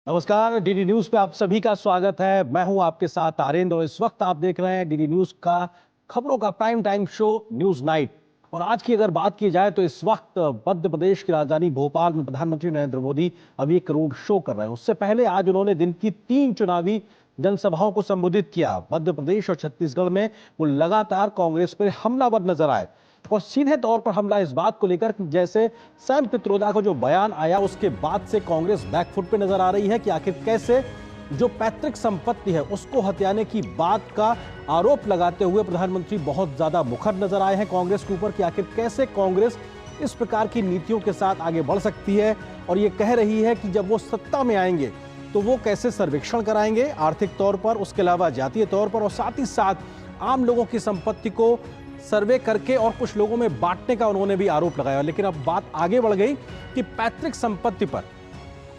नमस्कार, DD news पे आप सभी का स्वागत है। मैं हूं आपके साथ आरिंद और इस वक्त आप देख रहे हैं डीडी न्यूज का खबरों का prime time show news night. और आज की अगर बात की जाए तो इस वक्त मध्य प्रदेश की राजधानी भोपाल में प्रधानमंत्री नरेंद्र मोदी अभी एक रोड शो कर रहे हैं। उससे पहले आज उन्होंने दिन की 3 चुनावी जनसभाओं को संबोधित किया। मध्य प्रदेश और छत्तीसगढ़ में वो लगातार कांग्रेस पर हमलावर नजर आए और सीधे तौर पर हमला इस बात को लेकर कि जैसे सैम पित्रोदा का जो बयान आया उसके बाद से कांग्रेस बैकफुट पे नजर आ रही है कि आखिर कैसे जो पैतृक संपत्ति है उसको हथियाने की बात का आरोप लगाते हुए प्रधानमंत्री बहुत ज्यादा मुखर नजर आए हैं कांग्रेस के ऊपर कि आखिर कैसे कांग्रेस इस प्रकार की नीतियों के साथ आगे बढ़ सकती है। और ये कह रही है कि जब वो सत्ता में आएंगे तो वो कैसे सर्वेक्षण कराएंगे आर्थिक तौर पर, उसके अलावा जातीय तौर पर, और साथ ही साथ आम लोगों की संपत्ति को सर्वे करके और कुछ लोगों में बांटने का उन्होंने भी आरोप लगाया। लेकिन अब बात आगे बढ़ गई कि पैतृक संपत्ति पर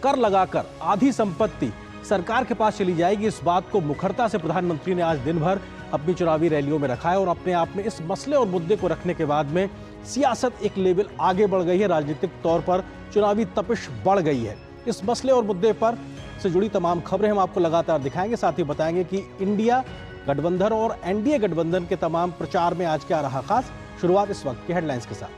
कर लगाकर आधी संपत्ति सरकार के पास चली जाएगी। इस बात को मुखरता से प्रधानमंत्री ने आज दिन भर अपनी चुनावी रैलियों में रखा है और अपने आप में इस मसले और मुद्दे को रखने के बाद में सियासत एक लेवल आगे बढ़ गई है। राजनीतिक तौर पर चुनावी तपिश बढ़ गई है। इस मसले और मुद्दे पर से जुड़ी तमाम खबरें हम आपको लगातार दिखाएंगे, साथ ही बताएंगे कि इंडिया गठबंधन और एनडीए गठबंधन के तमाम प्रचार में आज क्या रहा खास। शुरुआत इस वक्त की हेडलाइंस के साथ।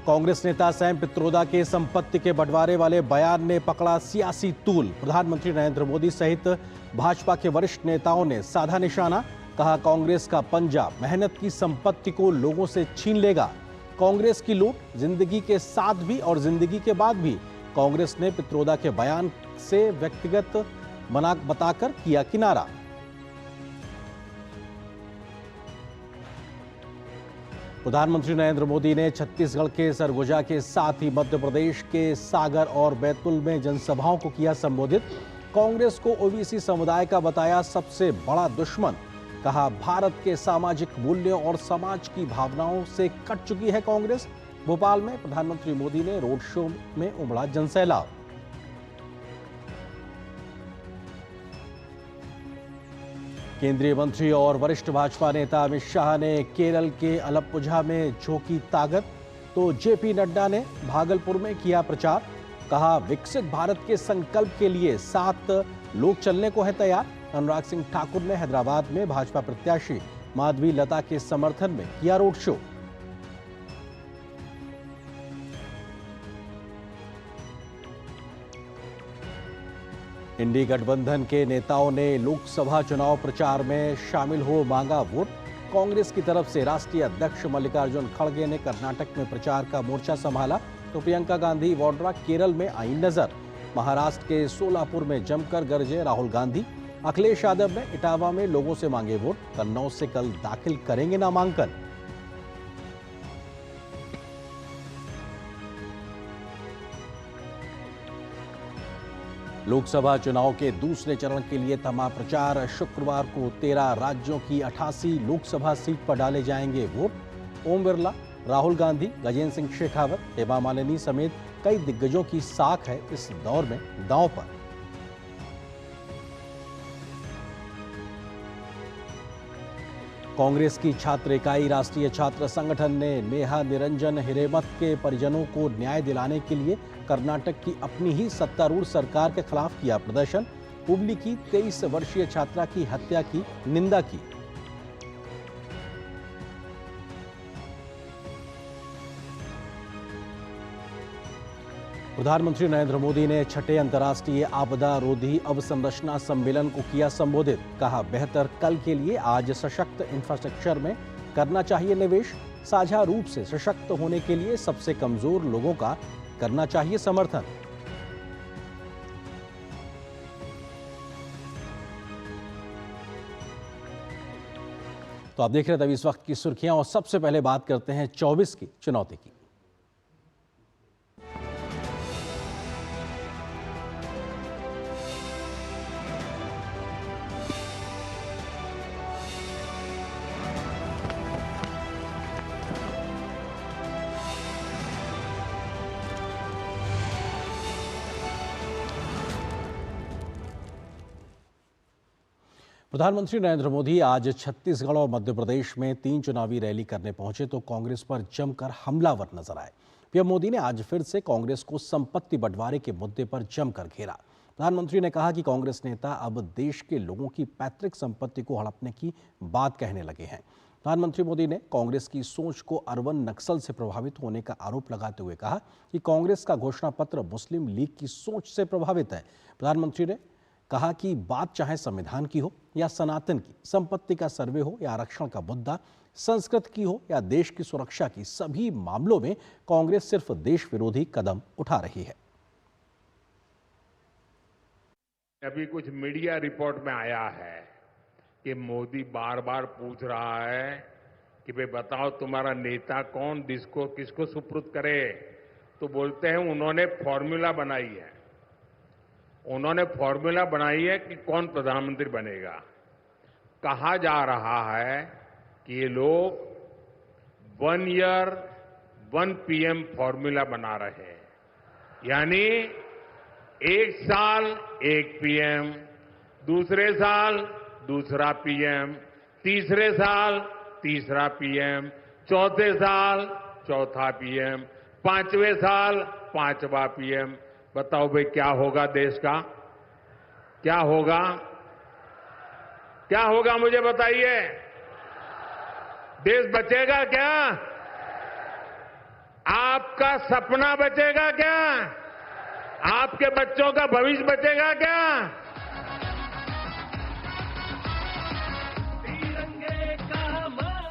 कांग्रेस नेता सैम पित्रोदा के संपत्ति के बंटवारे वाले बयान ने पकड़ा सियासी तूल। प्रधानमंत्री नरेंद्र मोदी सहित भाजपा के वरिष्ठ नेताओं ने साधा निशाना। कहा, कांग्रेस का पंजा मेहनत की संपत्ति को लोगों से छीन लेगा। कांग्रेस की लूट जिंदगी के साथ भी और जिंदगी के बाद भी। कांग्रेस ने पित्रोदा के बयान से व्यक्तिगत बताकर किया किनारा। प्रधानमंत्री नरेंद्र मोदी ने छत्तीसगढ़ के सरगुजा के साथ ही मध्य प्रदेश के सागर और बैतूल में जनसभाओं को किया संबोधित। कांग्रेस को ओबीसी समुदाय का बताया सबसे बड़ा दुश्मन। कहा, भारत के सामाजिक मूल्यों और समाज की भावनाओं से कट चुकी है कांग्रेस। भोपाल में प्रधानमंत्री मोदी ने रोड शो में उमड़ा जनसैलाब। केंद्रीय मंत्री और वरिष्ठ भाजपा नेता अमित शाह ने केरल के अलप्पुझा में झोंकी ताकत, तो जेपी नड्डा ने भागलपुर में किया प्रचार। कहा, विकसित भारत के संकल्प के लिए 7 लोग चलने को है तैयार। अनुराग सिंह ठाकुर ने हैदराबाद में भाजपा प्रत्याशी माधवी लता के समर्थन में किया रोड शो। इंडी गठबंधन के नेताओं ने लोकसभा चुनाव प्रचार में शामिल हो मांगा वोट। कांग्रेस की तरफ से राष्ट्रीय अध्यक्ष मल्लिकार्जुन खड़गे ने कर्नाटक में प्रचार का मोर्चा संभाला, तो प्रियंका गांधी वाड्रा केरल में आई नजर। महाराष्ट्र के सोलापुर में जमकर गरजे राहुल गांधी। अखिलेश यादव ने इटावा में लोगों से मांगे वोट। कन्नौज से कल दाखिल करेंगे नामांकन। लोकसभा चुनाव के दूसरे चरण के लिए थमा प्रचार। शुक्रवार को 13 राज्यों की 88 लोकसभा सीट पर डाले जाएंगे वोट। ओम बिरला, राहुल गांधी, गजेंद्र सिंह शेखावत, हेमा मालिनी समेत कई दिग्गजों की साख है इस दौर में दांव पर। कांग्रेस की छात्र इकाई राष्ट्रीय छात्र संगठन ने नेहा निरंजन हिरेमठ के परिजनों को न्याय दिलाने के लिए कर्नाटक की अपनी ही सत्तारूढ़ सरकार के खिलाफ किया प्रदर्शन। हुबली की 23 वर्षीय छात्रा की हत्या की निंदा की। प्रधानमंत्री नरेंद्र मोदी ने छठे अंतर्राष्ट्रीय आपदा रोधी अवसंरचना सम्मेलन को किया संबोधित। कहा, बेहतर कल के लिए आज सशक्त इंफ्रास्ट्रक्चर में करना चाहिए निवेश। साझा रूप से सशक्त होने के लिए सबसे कमजोर लोगों का करना चाहिए समर्थन। तो आप देख रहे थे अभी इस वक्त की सुर्खियां और सबसे पहले बात करते हैं 24 की चुनौती की। प्रधानमंत्री नरेंद्र मोदी आज छत्तीसगढ़ और मध्य प्रदेश में 3 चुनावी रैली करने पहुंचे तो कांग्रेस पर जमकर हमलावर नजर आए। पीएम मोदी ने आज फिर से कांग्रेस को संपत्ति बंटवारे के मुद्दे पर जमकर घेरा। प्रधानमंत्री ने कहा कि कांग्रेस नेता अब देश के लोगों की पैतृक संपत्ति को हड़पने की बात कहने लगे हैं। प्रधानमंत्री मोदी ने कांग्रेस की सोच को अर्बन नक्सल से प्रभावित होने का आरोप लगाते हुए कहा कि कांग्रेस का घोषणा पत्र मुस्लिम लीग की सोच से प्रभावित है। प्रधानमंत्री ने कहा कि बात चाहे संविधान की हो या सनातन की, संपत्ति का सर्वे हो या आरक्षण का मुद्दा, संस्कृत की हो या देश की सुरक्षा की, सभी मामलों में कांग्रेस सिर्फ देश विरोधी कदम उठा रही है। अभी कुछ मीडिया रिपोर्ट में आया है कि मोदी बार बार पूछ रहा है कि भाई बताओ तुम्हारा नेता कौन, किसको सुपुर्द करे। तो बोलते हैं उन्होंने फॉर्मूला बनाई है, कि कौन प्रधानमंत्री बनेगा। कहा जा रहा है कि ये लोग 1 ईयर 1 PM फॉर्मूला बना रहे हैं, यानी 1 साल 1 PM, दूसरे साल दूसरा PM, तीसरे साल तीसरा PM, चौथे साल चौथा PM, 5वें साल 5वां PM। बताओ भाई क्या होगा देश का? क्या होगा मुझे बताइए। देश बचेगा क्या? आपका सपना बचेगा क्या? आपके बच्चों का भविष्य बचेगा क्या?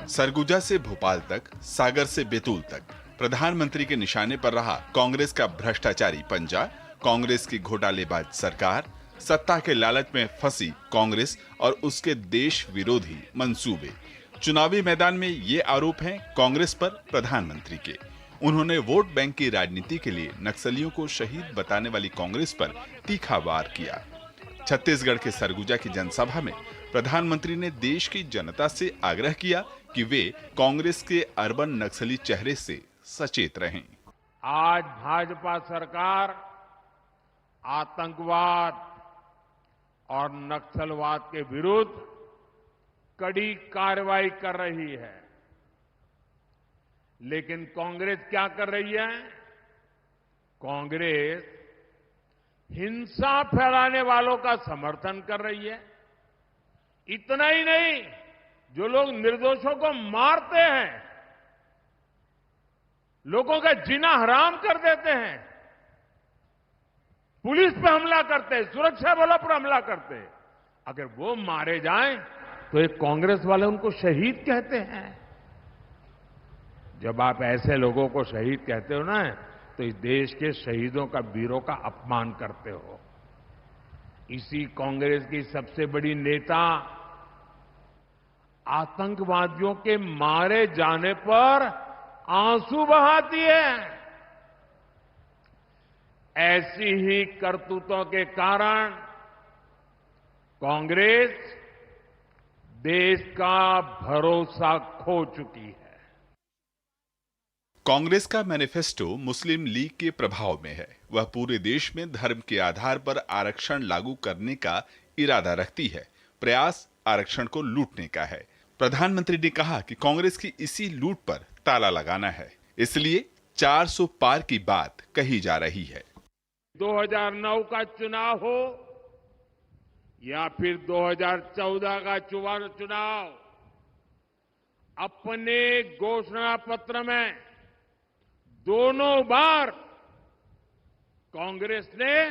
सरगुजा से भोपाल तक, सागर से बैतूल तक प्रधानमंत्री के निशाने पर रहा कांग्रेस का भ्रष्टाचारी पंजा, कांग्रेस की घोटालेबाज सरकार, सत्ता के लालच में फंसी कांग्रेस और उसके देश विरोधी मंसूबे। चुनावी मैदान में ये आरोप हैं कांग्रेस पर प्रधानमंत्री के। उन्होंने वोट बैंक की राजनीति के लिए नक्सलियों को शहीद बताने वाली कांग्रेस पर तीखा वार किया। छत्तीसगढ़ के सरगुजा की जनसभा में प्रधानमंत्री ने देश की जनता से आग्रह किया कि वे कांग्रेस के अर्बन नक्सली चेहरे से सचेत रहें। आज भाजपा सरकार आतंकवाद और नक्सलवाद के विरुद्ध कड़ी कार्रवाई कर रही है, लेकिन कांग्रेस क्या कर रही है? कांग्रेस हिंसा फैलाने वालों का समर्थन कर रही है। इतना ही नहीं, जो लोग निर्दोषों को मारते हैं, लोगों का जीना हराम कर देते हैं, पुलिस पे हमला करते हैं, सुरक्षा बलों पर हमला करते हैं, अगर वो मारे जाएं तो एक कांग्रेस वाले उनको शहीद कहते हैं। जब आप ऐसे लोगों को शहीद कहते हो ना, तो इस देश के शहीदों का, वीरों का अपमान करते हो। इसी कांग्रेस की सबसे बड़ी नेता आतंकवादियों के मारे जाने पर आंसू बहाती है। ऐसी ही करतूतों के कारण कांग्रेस देश का भरोसा खो चुकी है। कांग्रेस का मैनिफेस्टो मुस्लिम लीग के प्रभाव में है। वह पूरे देश में धर्म के आधार पर आरक्षण लागू करने का इरादा रखती है। प्रयास आरक्षण को लूटने का है। प्रधानमंत्री ने कहा कि कांग्रेस की इसी लूट पर ताला लगाना है, इसलिए 400 पार की बात कही जा रही है। 2009 का चुनाव हो या फिर 2014 का चुनाव, अपने घोषणा पत्र में दोनों बार कांग्रेस ने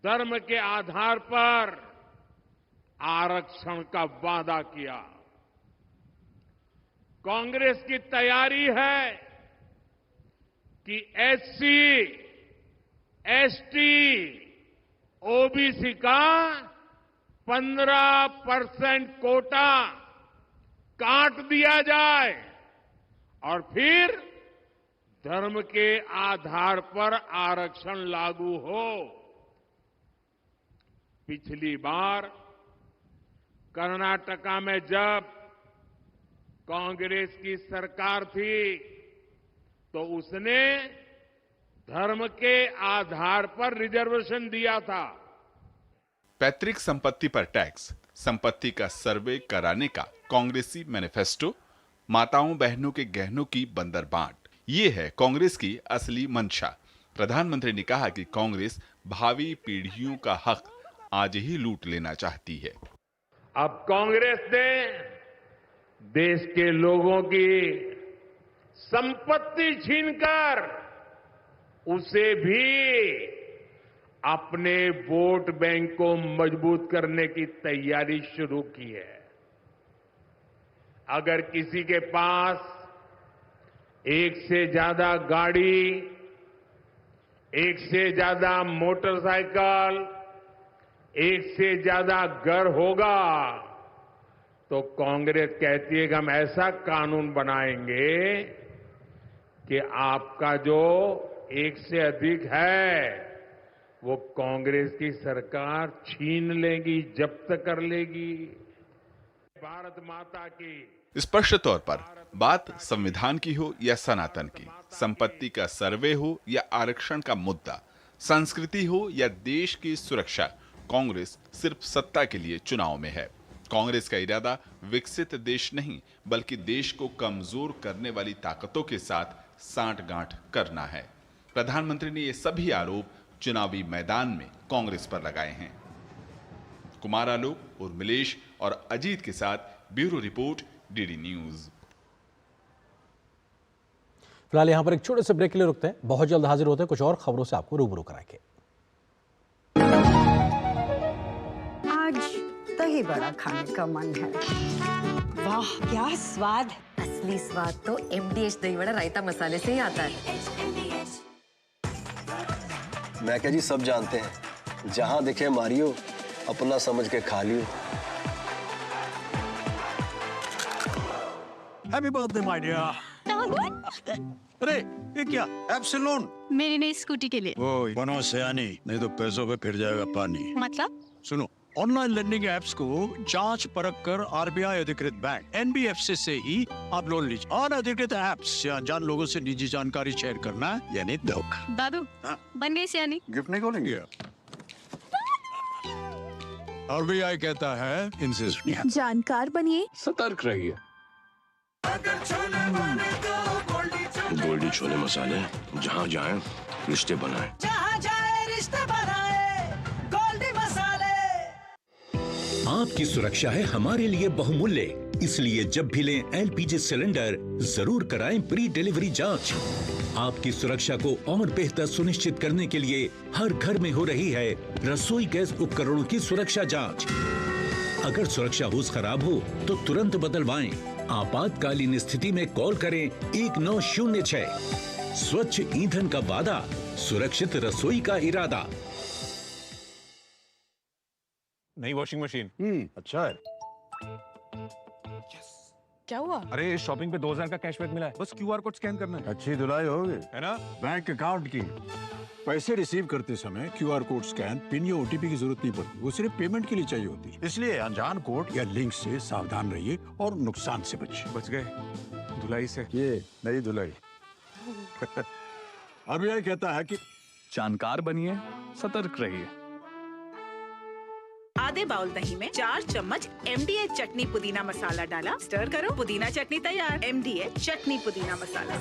धर्म के आधार पर आरक्षण का वादा किया। कांग्रेस की तैयारी है कि SC, ST, OBC का 15% कोटा काट दिया जाए और फिर धर्म के आधार पर आरक्षण लागू हो। पिछली बार कर्नाटका में जब कांग्रेस की सरकार थी तो उसने धर्म के आधार पर रिजर्वेशन दिया था। पैतृक संपत्ति पर टैक्स, संपत्ति का सर्वे कराने का कांग्रेसी मैनिफेस्टो, माताओं बहनों के गहनों की बंदरबांट, ये है कांग्रेस की असली मंशा। प्रधानमंत्री ने कहा कि कांग्रेस भावी पीढ़ियों का हक आज ही लूट लेना चाहती है। अब कांग्रेस ने देश के लोगों की संपत्ति छीनकर उसे भी अपने वोट बैंक को मजबूत करने की तैयारी शुरू की है। अगर किसी के पास एक से ज्यादा गाड़ी, एक से ज्यादा मोटरसाइकिल, एक से ज्यादा घर होगा तो कांग्रेस कहती है कि हम ऐसा कानून बनाएंगे कि आपका जो एक से अधिक है वो कांग्रेस की सरकार छीन लेगी, जब्त कर लेगी। भारत माता की स्पष्ट तौर पर बात संविधान की हो या सनातन की, संपत्ति का सर्वे हो या आरक्षण का मुद्दा, संस्कृति हो या देश की सुरक्षा, कांग्रेस सिर्फ सत्ता के लिए चुनाव में है। कांग्रेस का इरादा विकसित देश नहीं बल्कि देश को कमजोर करने वाली ताकतों के साथ सांठगांठ करना है। प्रधानमंत्री ने ये सभी आरोप चुनावी मैदान में कांग्रेस पर लगाए हैं। कुमार आलोक, उर्मिलेश और अजीत के साथ ब्यूरो रिपोर्ट, डीडी न्यूज। फिलहाल यहाँ पर एक छोटे से ब्रेक के लिए रुकते हैं, बहुत जल्द हाजिर होते हैं कुछ और खबरों से आपको रूबरू कराएंगे। आज दही बड़ा खाने का मन है। वाह क्या स्वाद! असली स्वाद तो MDH दही बड़ा रायता मसाले से ही आता है। मैं क्या जी, सब जानते हैं, जहां दिखे मारियो, अपना समझ के खा लियो। Happy birthday my dear. अरे ये क्या, एप्सिलॉन? मेरी नई स्कूटी के लिए। ओए बनो सयानी, नहीं तो पैसों पे फिर जाएगा पानी। मतलब? सुनो, ऑनलाइन लर्निंग ऐप्स को जांच परख कर RBI अधिकृत बैंक NBFC से ही आप लोन लीजिए। और अधिकृत ऐप्स या जान लोगों से निजी जानकारी शेयर करना यानी धोखा। दादू बन गई सियानी। गिफ्ट नहीं खोलेंगे? RBI कहता है इनसे सुनिए, जानकार बनिए, सतर्क रहिए। गोल्डी छोले मसाले, जहाँ जाए रिश्ते बनाए, जहाँ जाए रिश्ते बनाए, गोल्डी मसाले। आपकी सुरक्षा है हमारे लिए बहुमूल्य, इसलिए जब भी लें LPG सिलेंडर जरूर कराएं प्री डिलीवरी जांच। आपकी सुरक्षा को और बेहतर सुनिश्चित करने के लिए हर घर में हो रही है रसोई गैस उपकरणों की सुरक्षा जांच। अगर सुरक्षा होस खराब हो तो तुरंत बदलवाएं। आपातकालीन स्थिति में कॉल करें 1906। स्वच्छ ईंधन का वादा, सुरक्षित रसोई का इरादा। नई वॉशिंग मशीन अच्छा है। क्या हुआ? अरे शॉपिंग पे 2000 का कैशबैक मिला है, बस QR कोड स्कैन करना है। अच्छी धुलाई होगी है ना? बैंक अकाउंट की पैसे रिसीव करते समय QR कोड स्कैन, पिन या OTP की जरूरत नहीं पड़ती, वो सिर्फ पेमेंट के लिए चाहिए होती है। इसलिए अनजान कोड या लिंक से सावधान रहिए और नुकसान से बचिए। बच गए धुलाई से। ये नई धुलाई। RBI कहता है कि जानकार बनिए, सतर्क रहिए। आधे बाउल दही में 4 चम्मच MDH चटनी पुदीना मसाला डाला, स्टर करो, पुदीना चटनी तैयार। MDH चटनी पुदीना मसाला।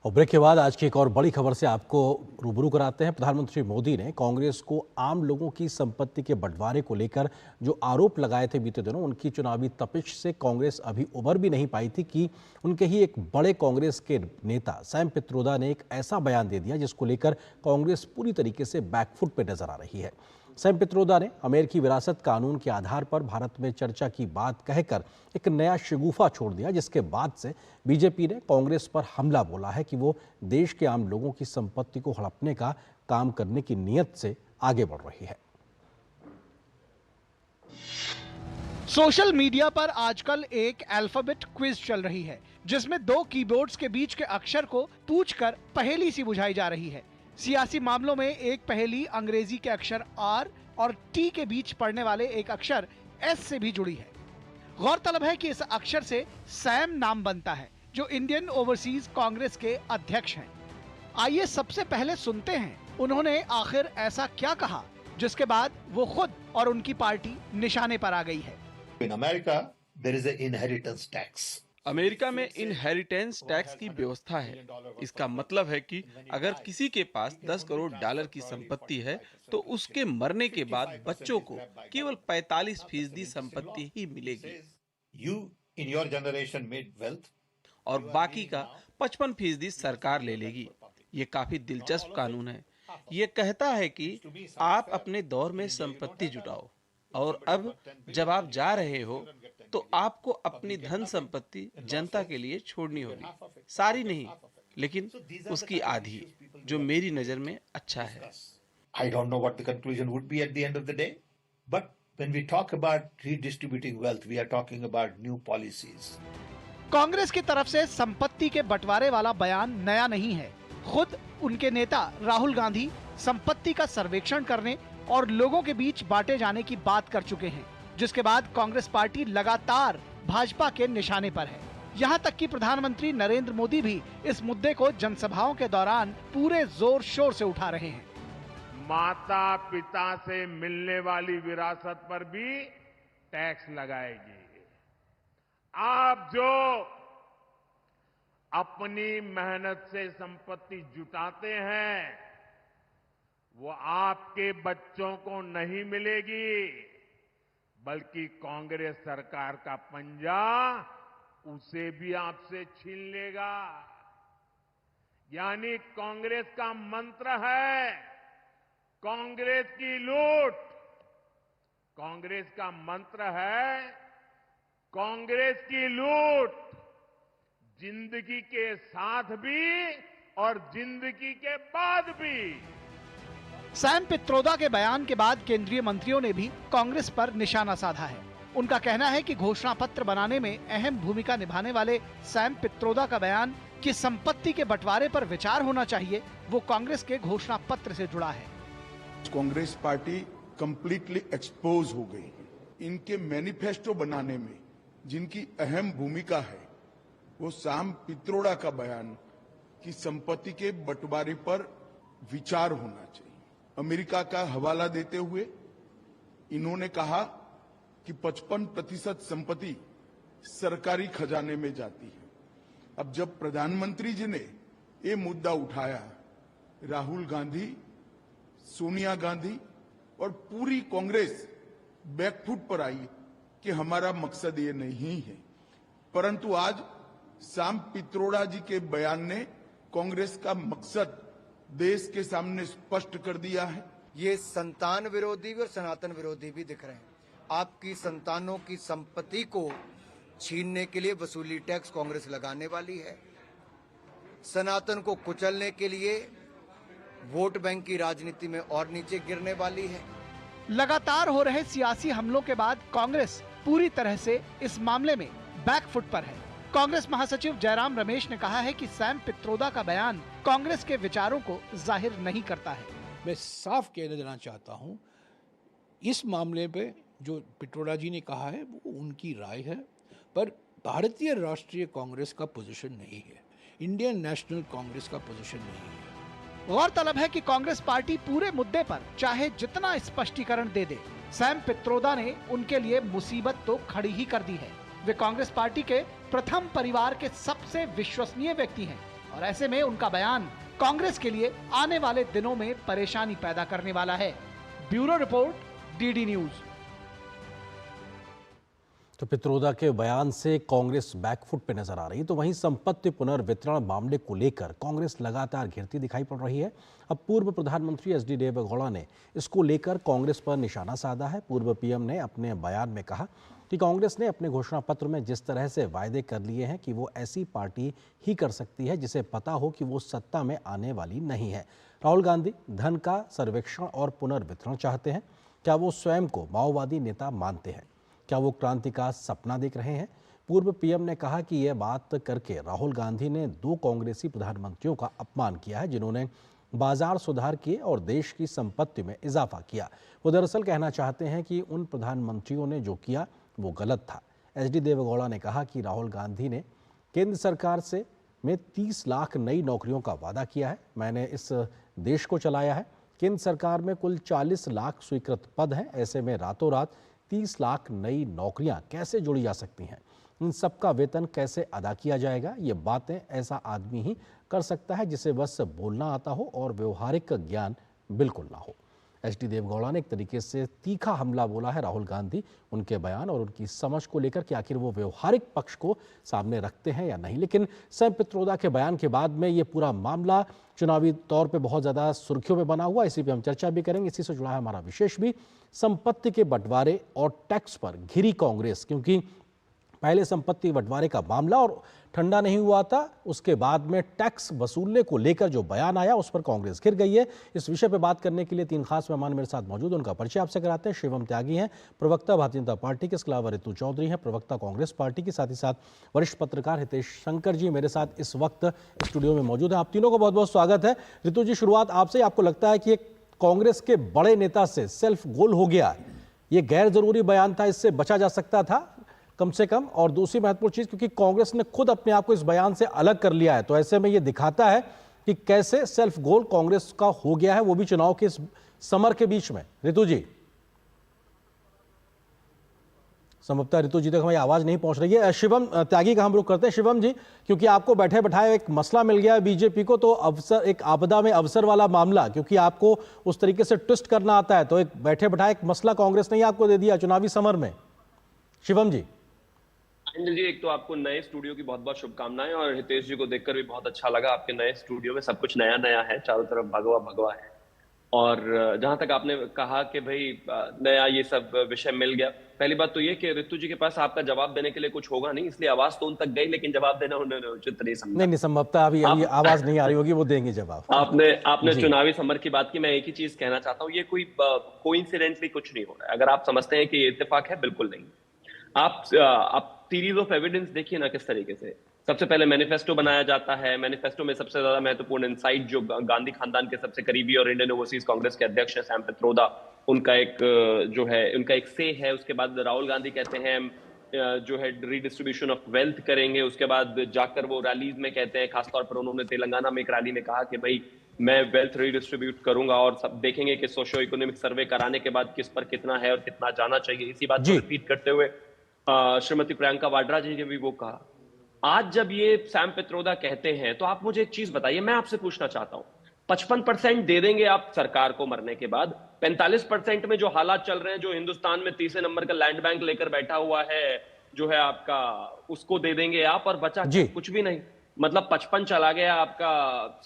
और ब्रेक के बाद आज की एक और बड़ी खबर से आपको रूबरू कराते हैं। प्रधानमंत्री मोदी ने कांग्रेस को आम लोगों की संपत्ति के बंटवारे को लेकर जो आरोप लगाए थे बीते दिनों, उनकी चुनावी तपिश से कांग्रेस अभी उबर भी नहीं पाई थी कि उनके ही एक बड़े कांग्रेस के नेता सैम पित्रोदा ने एक ऐसा बयान दे दिया जिसको लेकर कांग्रेस पूरी तरीके से बैकफुट पे नजर आ रही है। सैम पित्रोदा ने अमेरिकी विरासत कानून के आधार पर भारत में चर्चा की बात कहकर एक नया शगुफा छोड़ दिया, जिसके बाद से बीजेपी ने कांग्रेस पर हमला बोला है कि वो देश के आम लोगों की संपत्ति को हड़पने का काम करने की नीयत से आगे बढ़ रही है। सोशल मीडिया पर आजकल एक अल्फाबेट क्विज चल रही है जिसमें 2 कीबोर्ड्स के बीच के अक्षर को पूछकर पहेली सी बुझाई जा रही है। सियासी मामलों में एक पहेली अंग्रेजी के अक्षर R और T के बीच पड़ने वाले एक अक्षर S से भी जुड़ी है। गौरतलब है कि इस अक्षर से सैम नाम बनता है जो इंडियन ओवरसीज कांग्रेस के अध्यक्ष हैं। आइए सबसे पहले सुनते हैं उन्होंने आखिर ऐसा क्या कहा जिसके बाद वो खुद और उनकी पार्टी निशाने पर आ गई है। In America, there is an inheritance tax. America में इनहेरिटेंस टैक्स की व्यवस्था है। इसका मतलब है कि अगर किसी के पास $10 करोड़ की संपत्ति है तो उसके मरने के बाद बच्चों को केवल 45% संपत्ति ही मिलेगी। You in your generation made wealth. और बाकी का 55% सरकार ले लेगी। ये काफी दिलचस्प कानून है। ये कहता है कि आप अपने दौर में संपत्ति जुटाओ और अब जब आप जा रहे हो तो आपको अपनी धन संपत्ति जनता के लिए छोड़नी होगी। सारी नहीं, लेकिन उसकी आधी, जो मेरी नजर में अच्छा है। I don't know what the conclusion would be at the end of the day, but when we talk about redistributing wealth, we are talking about new policies. Congress की तरफ से संपत्ति के बंटवारे वाला बयान नया नहीं है। खुद उनके नेता राहुल गांधी संपत्ति का सर्वेक्षण करने और लोगों के बीच बांटे जाने की बात कर चुके हैं, जिसके बाद कांग्रेस पार्टी लगातार भाजपा के निशाने पर है। यहाँ तक कि प्रधानमंत्री नरेंद्र मोदी भी इस मुद्दे को जनसभाओं के दौरान पूरे जोर शोर से उठा रहे हैं। माता पिता से मिलने वाली विरासत पर भी टैक्स लगाएगी। आप जो अपनी मेहनत से संपत्ति जुटाते हैं वो आपके बच्चों को नहीं मिलेगी, बल्कि कांग्रेस सरकार का पंजा उसे भी आपसे छीन लेगा। यानी कांग्रेस का मंत्र है कांग्रेस की लूट। कांग्रेस का मंत्र है कांग्रेस की लूट, जिंदगी के साथ भी और जिंदगी के बाद भी। सैम पित्रोदा के बयान के बाद केंद्रीय मंत्रियों ने भी कांग्रेस पर निशाना साधा है। उनका कहना है कि घोषणा पत्र बनाने में अहम भूमिका निभाने वाले सैम पित्रोदा का बयान कि संपत्ति के बंटवारे पर विचार होना चाहिए, वो कांग्रेस के घोषणा पत्र से जुड़ा है। कांग्रेस पार्टी कंप्लीटली एक्सपोज हो गई है। इनके मैनिफेस्टो बनाने में जिनकी अहम भूमिका है वो सैम पित्रोदा का बयान कि संपत्ति के बंटवारे पर विचार होना चाहिए। अमेरिका का हवाला देते हुए इन्होंने कहा कि 55% संपत्ति सरकारी खजाने में जाती है। अब जब प्रधानमंत्री जी ने ये मुद्दा उठाया, राहुल गांधी, सोनिया गांधी और पूरी कांग्रेस बैकफुट पर आई कि हमारा मकसद ये नहीं है। परंतु आज सैम पित्रोदा जी के बयान ने कांग्रेस का मकसद देश के सामने स्पष्ट कर दिया है। ये संतान विरोधी और सनातन विरोधी भी दिख रहे हैं। आपकी संतानों की संपत्ति को छीनने के लिए वसूली टैक्स कांग्रेस लगाने वाली है। सनातन को कुचलने के लिए वोट बैंक की राजनीति में और नीचे गिरने वाली है। लगातार हो रहे सियासी हमलों के बाद कांग्रेस पूरी तरह से इस मामले में बैकफुट पर है। कांग्रेस महासचिव जयराम रमेश ने कहा है कि सैम पित्रोदा का बयान कांग्रेस के विचारों को जाहिर नहीं करता है। मैं साफ कह देना चाहता हूं, इस मामले पे जो पित्रोदा जी ने कहा है वो उनकी राय है, पर भारतीय राष्ट्रीय कांग्रेस का पोजीशन नहीं है, इंडियन नेशनल कांग्रेस का पोजीशन नहीं है। गौरतलब है कि कांग्रेस पार्टी पूरे मुद्दे पर चाहे जितना स्पष्टीकरण दे दे, सैम पित्रोदा ने उनके लिए मुसीबत तो खड़ी ही कर दी है। वे कांग्रेस पार्टी के प्रथम परिवार के सबसे विश्वसनीय व्यक्ति हैं और ऐसे में उनका बयान कांग्रेस के लिए आने वाले दिनों में परेशानी पैदा करने वाला है। Bureau report, DD news. तो पित्रोदा के बयान से कांग्रेस बैकफुट पे नजर आ रही है, तो वहीं संपत्ति पुनर्वितरण मामले को लेकर कांग्रेस लगातार घिरती दिखाई पड़ रही है। अब पूर्व प्रधानमंत्री एचडी देवेगौड़ा ने इसको लेकर कांग्रेस पर निशाना साधा है। पूर्व पीएम ने अपने बयान में कहा कि कांग्रेस ने अपने घोषणा पत्र में जिस तरह से वायदे कर लिए हैं कि वो ऐसी पार्टी ही कर सकती है जिसे पता हो कि वो सत्ता में आने वाली नहीं है। राहुल गांधी धन का सर्वेक्षण और पुनर्वितरण चाहते हैं। क्या वो स्वयं को माओवादी नेता मानते हैं? क्या वो क्रांति का सपना देख रहे हैं? पूर्व पीएम ने कहा कि यह बात करके राहुल गांधी ने 2 कांग्रेसी प्रधानमंत्रियों का अपमान किया है जिन्होंने बाजार सुधार किए और देश की संपत्ति में इजाफा किया। वो दरअसल कहना चाहते हैं कि उन प्रधानमंत्रियों ने जो किया वो गलत था। एचडी देवेगौड़ा ने कहा कि राहुल गांधी ने केंद्र सरकार में 30 लाख नई नौकरियों का वादा किया है। मैंने इस देश को चलाया है। केंद्र सरकार में कुल 40 लाख स्वीकृत पद हैं। ऐसे में रातों रात 30 लाख नई नौकरियां कैसे जोड़ी जा सकती हैं? इन सबका वेतन कैसे अदा किया जाएगा? ये बातें ऐसा आदमी ही कर सकता है जिसे बस बोलना आता हो और व्यवहारिक ज्ञान बिल्कुल ना हो। एचडी देवगौड़ा ने एक तरीके से तीखा हमला बोला है राहुल गांधी, उनके बयान और उनकी समझ को लेकर कि आखिर वो व्यवहारिक पक्ष को सामने रखते हैं या नहीं। लेकिन सैम पित्रोदा के बयान के बाद में ये पूरा मामला चुनावी तौर पे बहुत ज़्यादा सुर्खियों में बना हुआ। इसी पे हम चर्चा भी करेंगे। इसी से जुड़ा है हमारा विशेष भी, संपत्ति के बंटवारे और टैक्स पर घिरी कांग्रेस, क्योंकि पहले संपत्ति बंटवारे का मामला और ठंडा नहीं हुआ था, उसके बाद में टैक्स वसूलने को लेकर जो बयान आया उस पर कांग्रेस घिर गई है। इस विषय पर बात करने के लिए 3 खास मेहमान मेरे साथ मौजूद हैं। उनका परिचय आपसे कराते हैं। शिवम त्यागी हैं, प्रवक्ता भारतीय जनता पार्टी के। इसके अलावा रितु चौधरी हैं, प्रवक्ता कांग्रेस पार्टी की। साथ ही साथ वरिष्ठ पत्रकार हितेश शंकर जी मेरे साथ इस वक्त स्टूडियो में मौजूद हैं। आप तीनों को बहुत बहुत स्वागत है। रितु जी, शुरुआत आपसे। आपको लगता है कि एक कांग्रेस के बड़े नेता से सेल्फ गोल हो गया, ये गैर जरूरी बयान था, इससे बचा जा सकता था कम से कम? और दूसरी महत्वपूर्ण चीज, क्योंकि कांग्रेस ने खुद अपने आप को इस बयान से अलग कर लिया है, तो ऐसे में ये दिखाता है कि कैसे सेल्फ गोल कांग्रेस का हो गया है, वो भी चुनाव के इस समर के बीच में। रितु जी, संभवतः रितु जी तक हमारी आवाज नहीं पहुंच रही है। शिवम त्यागी का हम रुख करते हैं। शिवम जी, क्योंकि आपको बैठे बैठाए एक मसला मिल गया है बीजेपी को, तो अवसर, एक आपदा में अवसर वाला मामला, क्योंकि आपको उस तरीके से ट्विस्ट करना आता है, तो एक बैठे बैठाए एक मसला कांग्रेस ने आपको दे दिया चुनावी समर में। शिवम जी। जी, एक तो आपको नए स्टूडियो की बहुत बहुत शुभकामनाएं, और हितेश जी को देखकर भी बहुत अच्छा लगा। आपके नए स्टूडियो में सब कुछ नया नया है, चारों तरफ भगवा भगवा है। और जहां तक आपने कहा कि भाई नया ये सब विषय मिल गया, पहली बात तो ये कि रितु जी के पास आपका जवाब देने के लिए कुछ होगा नहीं, इसलिए आवाज तो उन तक गई, लेकिन जवाब देना उन्होंने उचित नहीं समझा। नहीं, संभवतः अभी आवाज नहीं आ रही होगी, वो देंगे जवाब। आपने चुनावी समर की बात की। मैं एक ही चीज कहना चाहता हूँ, ये कोई कोइंसिडेंटली कुछ नहीं हो रहा है। अगर आप समझते हैं कि ये इत्तेफाक है, बिल्कुल नहीं। आप सीरीज ऑफ एविडेंस देखिए ना किस तरीके से। सबसे पहले मैनिफेस्टो बनाया जाता है। मैनिफेस्टो में सबसे ज्यादा महत्वपूर्ण इनसाइट जो गांधी खानदान के सबसे करीबी और इंडियन ओवरसीज कांग्रेस के अध्यक्ष है सैम पित्रोदा, उनका एक से है। उसके बाद राहुल गांधी कहते हैं जो है रीडिस्ट्रीब्यूशन ऑफ वेल्थ करेंगे। उसके बाद जाकर वो रैलीज में कहते हैं, खासतौर पर उन्होंने तेलंगाना में एक रैली में कहा कि भाई मैं वेल्थ रीडिस्ट्रीब्यूट करूंगा, और सब देखेंगे कि सोशो इकोनॉमिक सर्वे कराने के बाद किस पर कितना है और कितना जाना चाहिए। इसी बात को रिपीट करते हुए श्रीमती प्रियंका वाड्रा जी ने भी वो कहा। आज जब ये सैम पित्रोदा कहते हैं, तो आप मुझे एक चीज बताइए, मैं आपसे पूछना चाहता हूं, 55% दे देंगे आप सरकार को मरने के बाद, 45% में जो हालात चल रहे हैं, जो हिंदुस्तान में तीसरे नंबर का लैंड बैंक लेकर बैठा हुआ है जो है आपका, उसको दे देंगे आप, और बचा कुछ भी नहीं। मतलब 55 चला गया आपका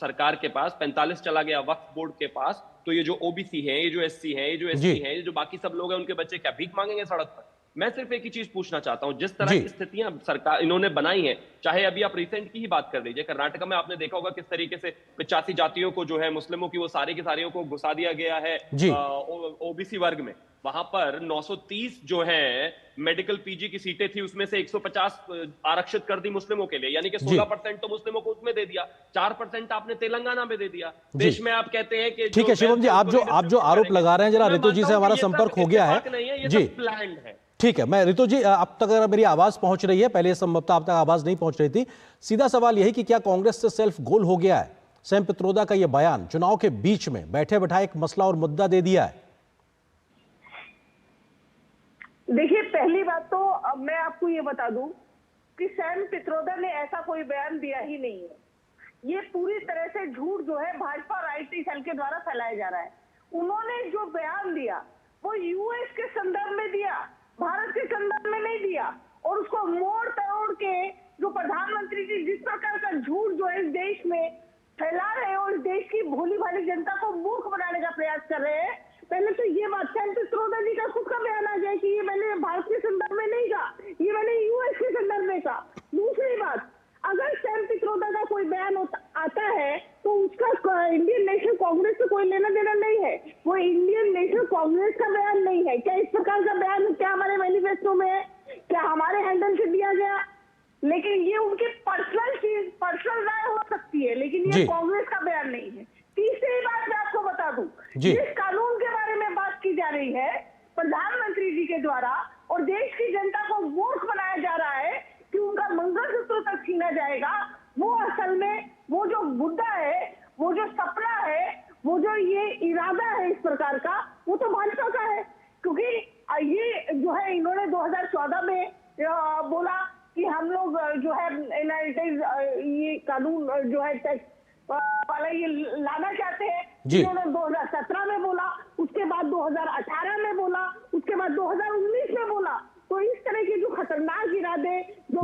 सरकार के पास, 45 चला गया वक्फ बोर्ड के पास। तो ये जो ओबीसी है, ये जो एससी है, ये जो एसटी है, ये जो बाकी सब लोग हैं, उनके बच्चे क्या भीख मांगेंगे सड़क पर? मैं सिर्फ एक ही चीज पूछना चाहता हूं, जिस तरह की स्थितियां सरकार इन्होंने बनाई हैं, चाहे अभी आप रिसेंट की ही बात कर लीजिए, कर्नाटक में आपने देखा होगा किस तरीके से 85 जातियों को जो है मुस्लिमों की, वो सारे की सारियों को घुसा दिया गया है ओबीसी वर्ग में। वहां पर 930 जो है मेडिकल पीजी की सीटें थी, उसमें से 150 आरक्षित कर दी मुस्लिमों के लिए, यानी कि 16% तो मुस्लिमों को उसमें दे दिया, 4% आपने तेलंगाना में दे दिया। देश में आप कहते हैं कि ठीक है शिवम जी, आप जो आरोप लगा रहे हैं, जरा रितु जी से हमारा संपर्क हो गया है जी, प्लान्ड है। ठीक है, मैं रितु जी, अब तक अगर मेरी आवाज पहुंच रही है, पहले संभवतः आप तक आवाज नहीं पहुंच रही थी। सीधा सवाल यही कि क्या कांग्रेस से सेल्फ गोल हो गया है? सैम पित्रोदा का यह बयान चुनाव के बीच में बैठे बैठाए एक मसला और मुद्दा दे दिया है। देखिए, पहली बात तो अब मैं आपको ये बता दूं कि सैम पित्रोदा ने ऐसा कोई बयान दिया ही नहीं है। ये पूरी तरह से झूठ जो है भाजपा राजनीतिक सेल के द्वारा फैलाया जा रहा है। उन्होंने जो बयान दिया वो यूएस के संदर्भ में दिया, भारत के संदर्भ में नहीं दिया, और उसको मोड़ तोड़ के जो प्रधानमंत्री जी जिस प्रकार का झूठ जो है इस देश में फैला रहे हैं और इस देश की भोली भाली जनता को मूर्ख बनाने का प्रयास कर रहे हैं। पहले तो ये बात सैम पित्रोदा जी का खुद का बयान आ जाए कि ये मैंने भारत के संदर्भ में नहीं कहा, ये मैंने यूएस के संदर्भ में कहा। दूसरी बात, अगर सैम पित्रोदा का कोई बयान आता है तो उसका इंडियन नेशनल कांग्रेस से कोई लेना देना नहीं है, वो इंडियन नेशनल कांग्रेस का बयान नहीं है। क्या इस प्रकार का बयान क्या हमारे मैनिफेस्टो में है, क्या हमारे हैंडल से दिया गया? लेकिन ये उनकी पर्सनल राय हो सकती है, लेकिन ये कांग्रेस का बयान नहीं है। तीसरी बात मैं आपको बता दूं, जिस कानून के बारे में बात की जा रही है प्रधानमंत्री जी के द्वारा, और देश की जनता को मूर्ख बनाया जा रहा है कि उनका मंगलसूत्र तक छीना जाएगा, वो असल में वो जो मुद्दा है, वो जो सपना है, वो जो ये इरादा है इस प्रकार का, वो तो भाजपा का है। क्योंकि ये जो है इन्होंने 2014 में बोला कि हम लोग जो है एनआईटीज ये कानून जो है टैक्स वाला ये लाना चाहते हैं। इन्होंने 2017 में बोला, उसके बाद 2018 में बोला, उसके बाद 2019 में बोला। तो इस तरह के जो खतरनाक इरादे जो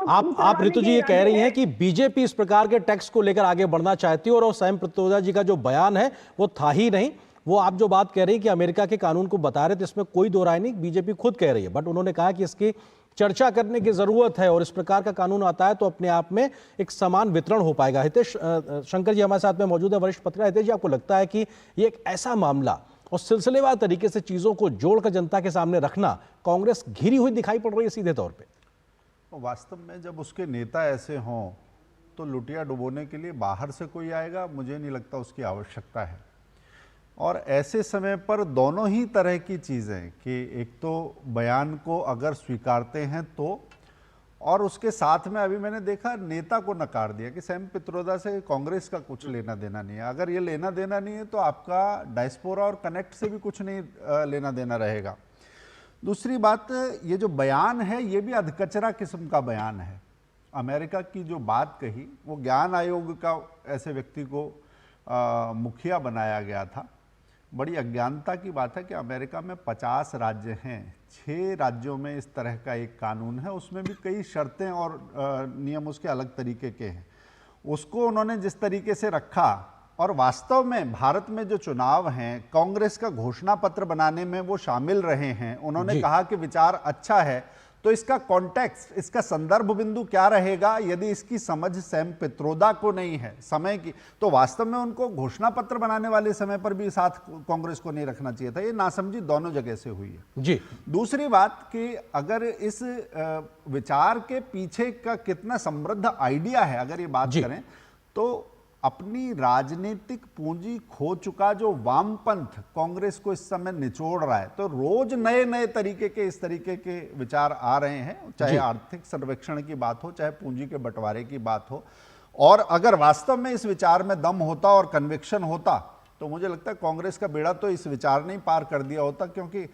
आप ऋतु जी ये कह रही हैं कि बीजेपी इस प्रकार के टैक्स को लेकर आगे बढ़ना चाहती है और सैम पित्रोदा जी का जो बयान है वो था ही नहीं। वो आप जो बात कह रही हैं कि अमेरिका के कानून को बता रहे थे, इसमें कोई दो राय नहीं, बीजेपी खुद कह रही है। बट उन्होंने कहा कि इसकी चर्चा करने की जरूरत है और इस प्रकार का कानून आता है तो अपने आप में एक समान वितरण हो पाएगा। हितेश शंकर जी हमारे साथ में मौजूद है, वरिष्ठ पत्रकार। हितेश जी, आपको लगता है कि ये एक ऐसा मामला और सिलसिलेवार तरीके से चीजों को जोड़कर जनता के सामने रखना कांग्रेस घिरी हुई दिखाई पड़ रही है सीधे तौर पे? वास्तव में जब उसके नेता ऐसे हों तो लुटिया डुबोने के लिए बाहर से कोई आएगा, मुझे नहीं लगता उसकी आवश्यकता है। और ऐसे समय पर दोनों ही तरह की चीज़ें कि एक तो बयान को अगर स्वीकारते हैं तो, और उसके साथ में अभी मैंने देखा नेता को नकार दिया कि सैम पित्रोदा से कांग्रेस का कुछ लेना देना नहीं है। अगर ये लेना देना नहीं है तो आपका डायस्पोरा और कनेक्ट से भी कुछ नहीं लेना देना रहेगा। दूसरी बात, ये जो बयान है ये भी अधकचरा किस्म का बयान है। अमेरिका की जो बात कही वो ज्ञान आयोग का ऐसे व्यक्ति को मुखिया बनाया गया था। बड़ी अज्ञानता की बात है कि अमेरिका में 50 राज्य हैं, 6 राज्यों में इस तरह का एक कानून है, उसमें भी कई शर्तें और नियम उसके अलग तरीके के हैं। उसको उन्होंने जिस तरीके से रखा, और वास्तव में भारत में जो चुनाव हैं कांग्रेस का घोषणा पत्र बनाने में वो शामिल रहे हैं। उन्होंने कहा कि विचार अच्छा है, तो इसका कॉन्टेक्स्ट, इसका संदर्भ बिंदु क्या रहेगा यदि इसकी समझ सैम पित्रोदा को नहीं है समय की, तो वास्तव में उनको घोषणा पत्र बनाने वाले समय पर भी साथ कांग्रेस को नहीं रखना चाहिए था। ये नासमझी दोनों जगह से हुई है। जी दूसरी बात कि अगर इस विचार के पीछे का कितना समृद्ध आइडिया है, अगर ये बात करें तो अपनी राजनीतिक पूंजी खो चुका जो वामपंथ कांग्रेस को इस समय निचोड़ रहा है, तो रोज नए नए तरीके के इस तरीके के विचार आ रहे हैं, चाहे आर्थिक सर्वेक्षण की बात हो, चाहे पूंजी के बंटवारे की बात हो। और अगर वास्तव में इस विचार में दम होता और कन्विक्शन होता तो मुझे लगता है कांग्रेस का बेड़ा तो इस विचार ने ही पार कर दिया होता। क्योंकि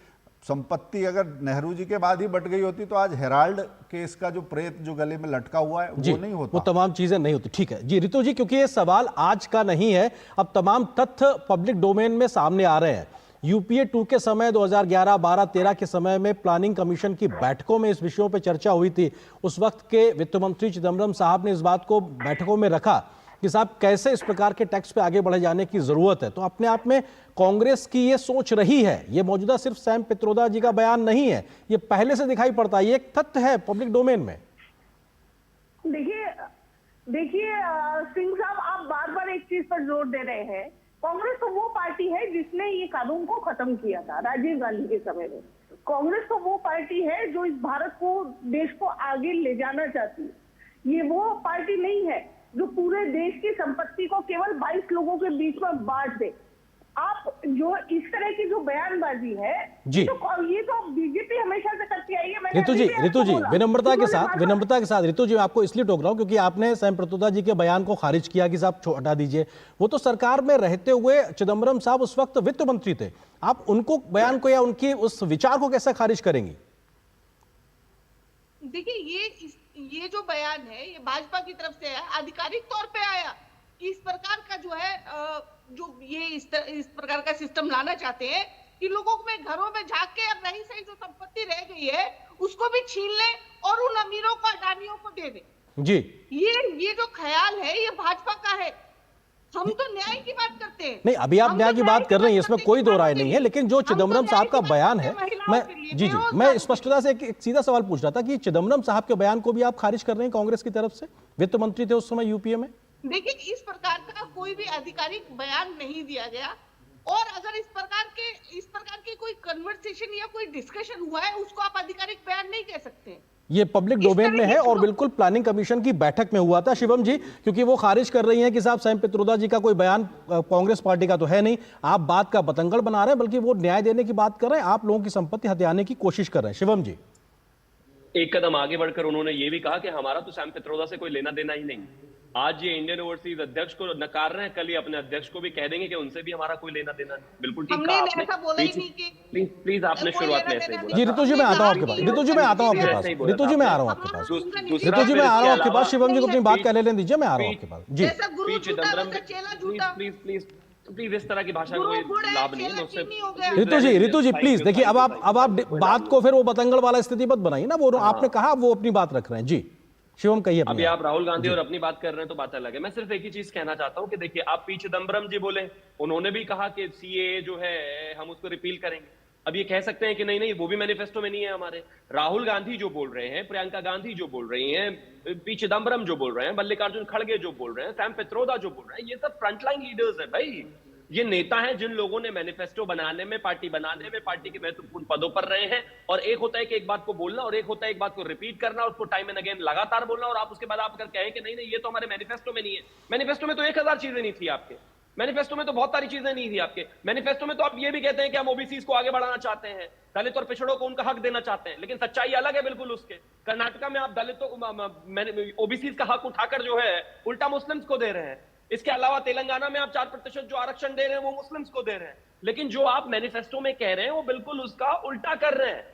संपत्ति अगर नेहरू जी के बाद ही बट गई होती तो आज हेराल्ड केस का जो प्रेत जो गले में लटका हुआ है वो नहीं होता, वो तमाम चीजें नहीं होती। ठीक है जी ऋतु जी, क्योंकि ये सवाल आज का नहीं है, अब तमाम तथ्य पब्लिक डोमेन में सामने आ रहे हैं। यूपीए 2 के समय 2011, 12, 13 के समय में प्लानिंग कमीशन की बैठकों में इस विषयों पर चर्चा हुई थी। उस वक्त के वित्त मंत्री चिदम्बरम साहब ने इस बात को बैठकों में रखा कि साहब कैसे इस प्रकार के टैक्स पे आगे बढ़े जाने की जरूरत है। तो अपने आप में कांग्रेस की ये सोच रही है, ये मौजूदा सिर्फ सैम पित्रोदा जी का बयान नहीं है, ये पहले से दिखाई पड़ता है, ये एक तथ्य है पब्लिक डोमेन में। देखिए सिंह साहब, आप बार बार एक चीज पर जोर दे रहे हैं। कांग्रेस तो वो पार्टी है जिसने ये कानून को खत्म किया था राजीव गांधी के समय में। कांग्रेस तो वो पार्टी है जो इस भारत को, देश को आगे ले जाना चाहती है। ये वो पार्टी नहीं है जो पूरे देश की संपत्ति को केवल 22 लोगों के बीच में बांट दे। आप जो इस तरह की जो बयानबाजी है जी, तो ये तो बीजेपी हमेशा से करती आई है। ऋतु जी विनम्रता के साथ ऋतु जी, मैं आपको इसलिए टोक रहा हूं क्योंकि आपने सैम पित्रोदा जी के बयान को खारिज किया कि साहब हटा दीजिए। वो तो सरकार में रहते हुए चिदम्बरम साहब उस वक्त वित्त मंत्री थे, आप उनको बयान को या उनकी उस विचार को कैसे खारिज करेंगी? देखिए ये जो बयान है ये भाजपा की तरफ से है, आधिकारिक तौर पे आया कि इस प्रकार का जो है जो ये इस प्रकार का सिस्टम लाना चाहते हैं कि लोगों में घरों में झांक के रही सही जो संपत्ति रह गई है उसको भी छीन ले और उन अमीरों को, अडानियों को दे दे। जी ये जो ख्याल है ये भाजपा का है। हम तो न्याय की बात करते हैं। नहीं, अभी आप न्याय की बात कर रही हैं, इसमें कोई दो राय नहीं है, लेकिन जो चिदम्बरम साहब का बयान है, मैं स्पष्टता से एक सीधा सवाल पूछ रहा था कि चिदम्बरम साहब के बयान को भी आप खारिज कर रहे हैं कांग्रेस की तरफ से? वित्त मंत्री थे उस समय यूपीए में। देखिए इस प्रकार का कोई भी आधिकारिक बयान नहीं दिया गया, और अगर इस प्रकार की कोई कन्वर्सेशन या कोई डिस्कशन हुआ है उसको आप आधिकारिक बयान नहीं कह सकते। ये पब्लिक डोमेन में है और बिल्कुल प्लानिंग कमीशन की बैठक में हुआ था। शिवम जी, क्योंकि वो खारिज कर रही हैं कि साहब सैम पित्रोदा जी का कोई बयान कांग्रेस पार्टी का तो है नहीं, आप बात का बतंगड़ बना रहे हैं, बल्कि वो न्याय देने की बात कर रहे हैं, आप लोगों की संपत्ति हथियाने की कोशिश कर रहे हैं। शिवम जी, एक कदम आगे बढ़कर उन्होंने ये भी कहा कि हमारा तो सैम पित्रोदा से कोई लेना देना ही नहीं। आज ये इंडियन ओवरसीज अध्यक्ष को नकार रहे हैं, कल ये अपने अध्यक्ष को भी कह देंगे कि उनसे भी हमारा कोई लेना देना नहीं। बिल्कुल ठीक कहा आपने। ऐसा बोला ही नहीं कि प्लीज आपने शुरुआत में ऐसे ही बोला। जी ऋतु जी मैं आता हूँ आपके पास, ऋतु जी मैं आता हूँ आपके पास, ऋतु जी मैं आ रहा हूँ आपके पास, ऋतु जी मैं आ रहा हूँ आपके पास। शिवम जी को अपनी बात कर लेने दीजिए, मैं आ रहा हूँ आपके पास। जी प्लीज इस तरह की भाषा को लाभ नहीं है उससे। ऋतु जी प्लीज देखिए, अब आप बात को फिर वो बतंगड़ वाला स्थिति मत बनाइए ना। वो आपने कहा वो अपनी बात रख रहे हैं। जी शिवम कहिए। अभी आप राहुल गांधी और अपनी बात कर रहे हैं तो बात अलग है। मैं सिर्फ एक ही चीज कहना चाहता हूं कि देखिए, आप पी चिदम्बरम जी बोले, उन्होंने भी कहा कि सीएए जो है हम उसको रिपील करेंगे। अब ये कह सकते हैं कि नहीं वो भी मैनिफेस्टो में नहीं है हमारे। राहुल गांधी जो बोल रहे हैं, प्रियंका गांधी जो बोल रही हैं, पी चिदम्बरम जो बोल रहे हैं, मल्लिकार्जुन खड़गे जो बोल रहे हैं, सैम पित्रोदा जो बोल रहे हैं, ये सब फ्रंटलाइन लीडर्स हैं भाई। ये नेता हैं जिन लोगों ने मैनिफेस्टो बनाने में, पार्टी बनाने में, पार्टी के महत्वपूर्ण पदों पर रहे हैं। और एक होता है कि एक बात को बोलना और एक होता है एक बात को रिपीट करना, उसको टाइम एंड अगेन लगातार बोलना, और आप उसके बाद आप अगर कहें कि नहीं ये तो हमारे मैनिफेस्टो में नहीं है। मैनिफेस्टो में तो 1000 चीजें नहीं थी आपके। मैनिफेस्टो में तो बहुत सारी चीजें नहीं थी आपके। मैनिफेस्टो में तो आप ये भी कहते हैं कि हम ओबीसी को आगे बढ़ाना चाहते हैं, दलित और पिछड़ों को उनका हक देना चाहते हैं, लेकिन सच्चाई अलग है बिल्कुल उसके। कर्नाटका में आप दलितों ओबीसी का हक उठाकर जो है उल्टा मुस्लिम्स को दे रहे हैं। इसके अलावा तेलंगाना में आप 4% जो आरक्षण दे रहे हैं वो मुस्लिम्स को दे रहे हैं। लेकिन जो आप मैनिफेस्टो में कह रहे हैं वो बिल्कुल उसका उल्टा कर रहे हैं।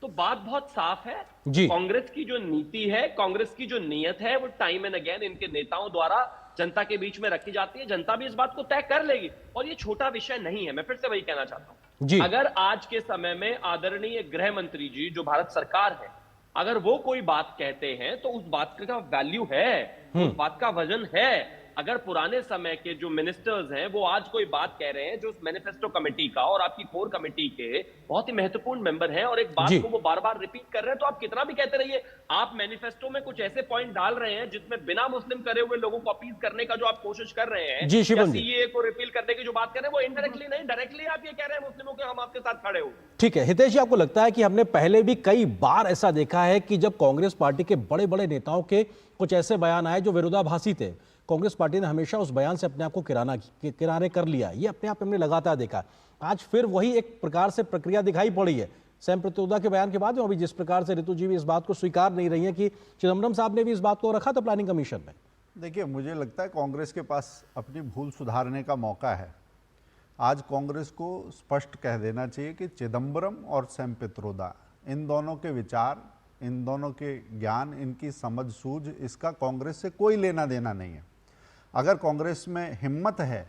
तो बात बहुत साफ है। कांग्रेस की जो नीति है, कांग्रेस की जो नीयत है, वो टाइम एंड अगेन इनके नेताओं द्वारा जनता के बीच में रखी जाती है। जनता भी इस बात को तय कर लेगी और ये छोटा विषय नहीं है। मैं फिर से वही कहना चाहता हूं, अगर आज के समय में आदरणीय गृह मंत्री जी जो भारत सरकार है, अगर वो कोई बात कहते हैं तो उस बात का वैल्यू है, उस बात का वजन है। अगर पुराने समय के जो मिनिस्टर्स हैं वो आज कोई बात कह रहे हैं जो उस मैनिफेस्टो कमेटी का और आपकी कोर कमेटी के बहुत ही महत्वपूर्ण मेंबर हैं, और एक बात को वो बार बार रिपीट कर रहे हैं, तो आप कितना भी कहते रहिए, आप मैनिफेस्टो में कुछ ऐसे पॉइंट डाल रहे हैं जिसमें बिना मुस्लिम करे हुए लोगों को अपील करने का जो आप कोशिश कर रहे हैं, या सीएए को रिपील करने की जो बात कर रहे हैं, वो इनडायरेक्टली नहीं डायरेक्टली आप ये कह रहे हैं मुस्लिमों के हम आपके साथ खड़े हो। ठीक है हितेश जी, आपको लगता है कि हमने पहले भी कई बार ऐसा देखा है कि जब कांग्रेस पार्टी के बड़े बड़े नेताओं के कुछ ऐसे बयान आए जो विरोधाभासी थे, कांग्रेस पार्टी ने हमेशा उस बयान से अपने आप को किनारे कर लिया। ये अपने आप हमने लगातार देखा। आज फिर वही एक प्रकार से प्रक्रिया दिखाई पड़ी है सैम पित्रोदा के बयान के बाद में। अभी जिस प्रकार से ऋतु जी भी इस बात को स्वीकार नहीं रही है कि चिदम्बरम साहब ने भी इस बात को रखा था प्लानिंग कमीशन में। देखिए, मुझे लगता है कांग्रेस के पास अपनी भूल सुधारने का मौका है। आज कांग्रेस को स्पष्ट कह देना चाहिए कि चिदम्बरम और सैम पित्रोदा, इन दोनों के विचार, इन दोनों के ज्ञान, इनकी समझ सूझ, इसका कांग्रेस से कोई लेना देना नहीं है। अगर कांग्रेस में हिम्मत है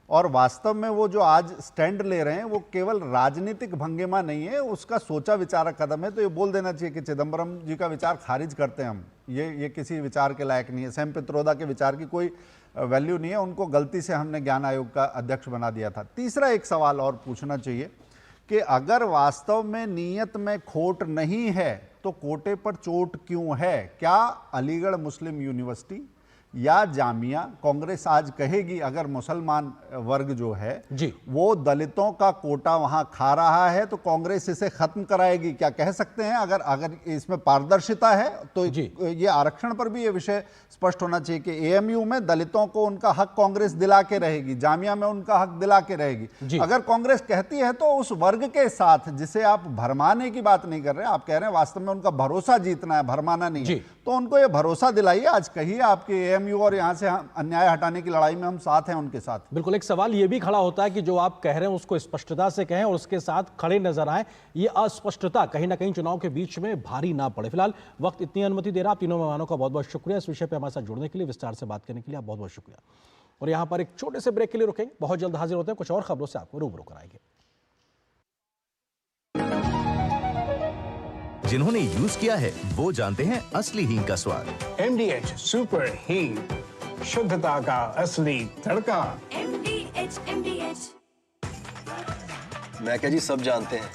और वास्तव में वो जो आज स्टैंड ले रहे हैं वो केवल राजनीतिक भंगिमा नहीं है, उसका सोचा विचारा कदम है, तो ये बोल देना चाहिए कि चिदम्बरम जी का विचार खारिज करते हैं हम, ये किसी विचार के लायक नहीं है। सैम पित्रोदा के विचार की कोई वैल्यू नहीं है, उनको गलती से हमने ज्ञान आयोग का अध्यक्ष बना दिया था। तीसरा एक सवाल और पूछना चाहिए कि अगर वास्तव में नीयत में खोट नहीं है तो कोटे पर चोट क्यों है? क्या अलीगढ़ मुस्लिम यूनिवर्सिटी या जामिया, कांग्रेस आज कहेगी अगर मुसलमान वर्ग जो है वो दलितों का कोटा वहां खा रहा है तो कांग्रेस इसे खत्म कराएगी, क्या कह सकते हैं? अगर इसमें पारदर्शिता है तो ये आरक्षण पर भी ये विषय स्पष्ट होना चाहिए कि एएमयू में दलितों को उनका हक कांग्रेस दिला के रहेगी, जामिया में उनका हक दिला के रहेगी। अगर कांग्रेस कहती है तो उस वर्ग के साथ, जिसे आप भरमाने की बात नहीं कर रहे, आप कह रहे हैं वास्तव में उनका भरोसा जीतना है, भरमाना नहीं है, तो उनको ये भरोसा दिलाइए। आज कहिए आपके एएमयू और यहां से अन्याय हटाने की लड़ाई में हम साथ हैं उनके साथ। बिल्कुल। एक सवाल ये भी खड़ा होता है कि जो आप कह रहे हैं उसको स्पष्टता से कहें और उसके साथ खड़े नजर आए। ये अस्पष्टता कहीं ना कहीं चुनाव के बीच में भारी ना पड़े। फिलहाल वक्त इतनी अनुमति दे रहा, आप तीनों मेहमानों का बहुत बहुत शुक्रिया इस विषय पर हमारे साथ जुड़ने के लिए, विस्तार से बात करने के लिए आप बहुत बहुत शुक्रिया। और यहां पर एक छोटे से ब्रेक के लिए रुकेंगे, बहुत जल्द हाजिर होते हैं कुछ और खबरों से आपको रूबरू कराएंगे। जिन्होंने यूज किया है वो जानते हैं असली हींग का स्वाद। MDH सुपर हींग, शुद्धता का असली तड़का। MDH। मैं क्या जी, सब जानते हैं,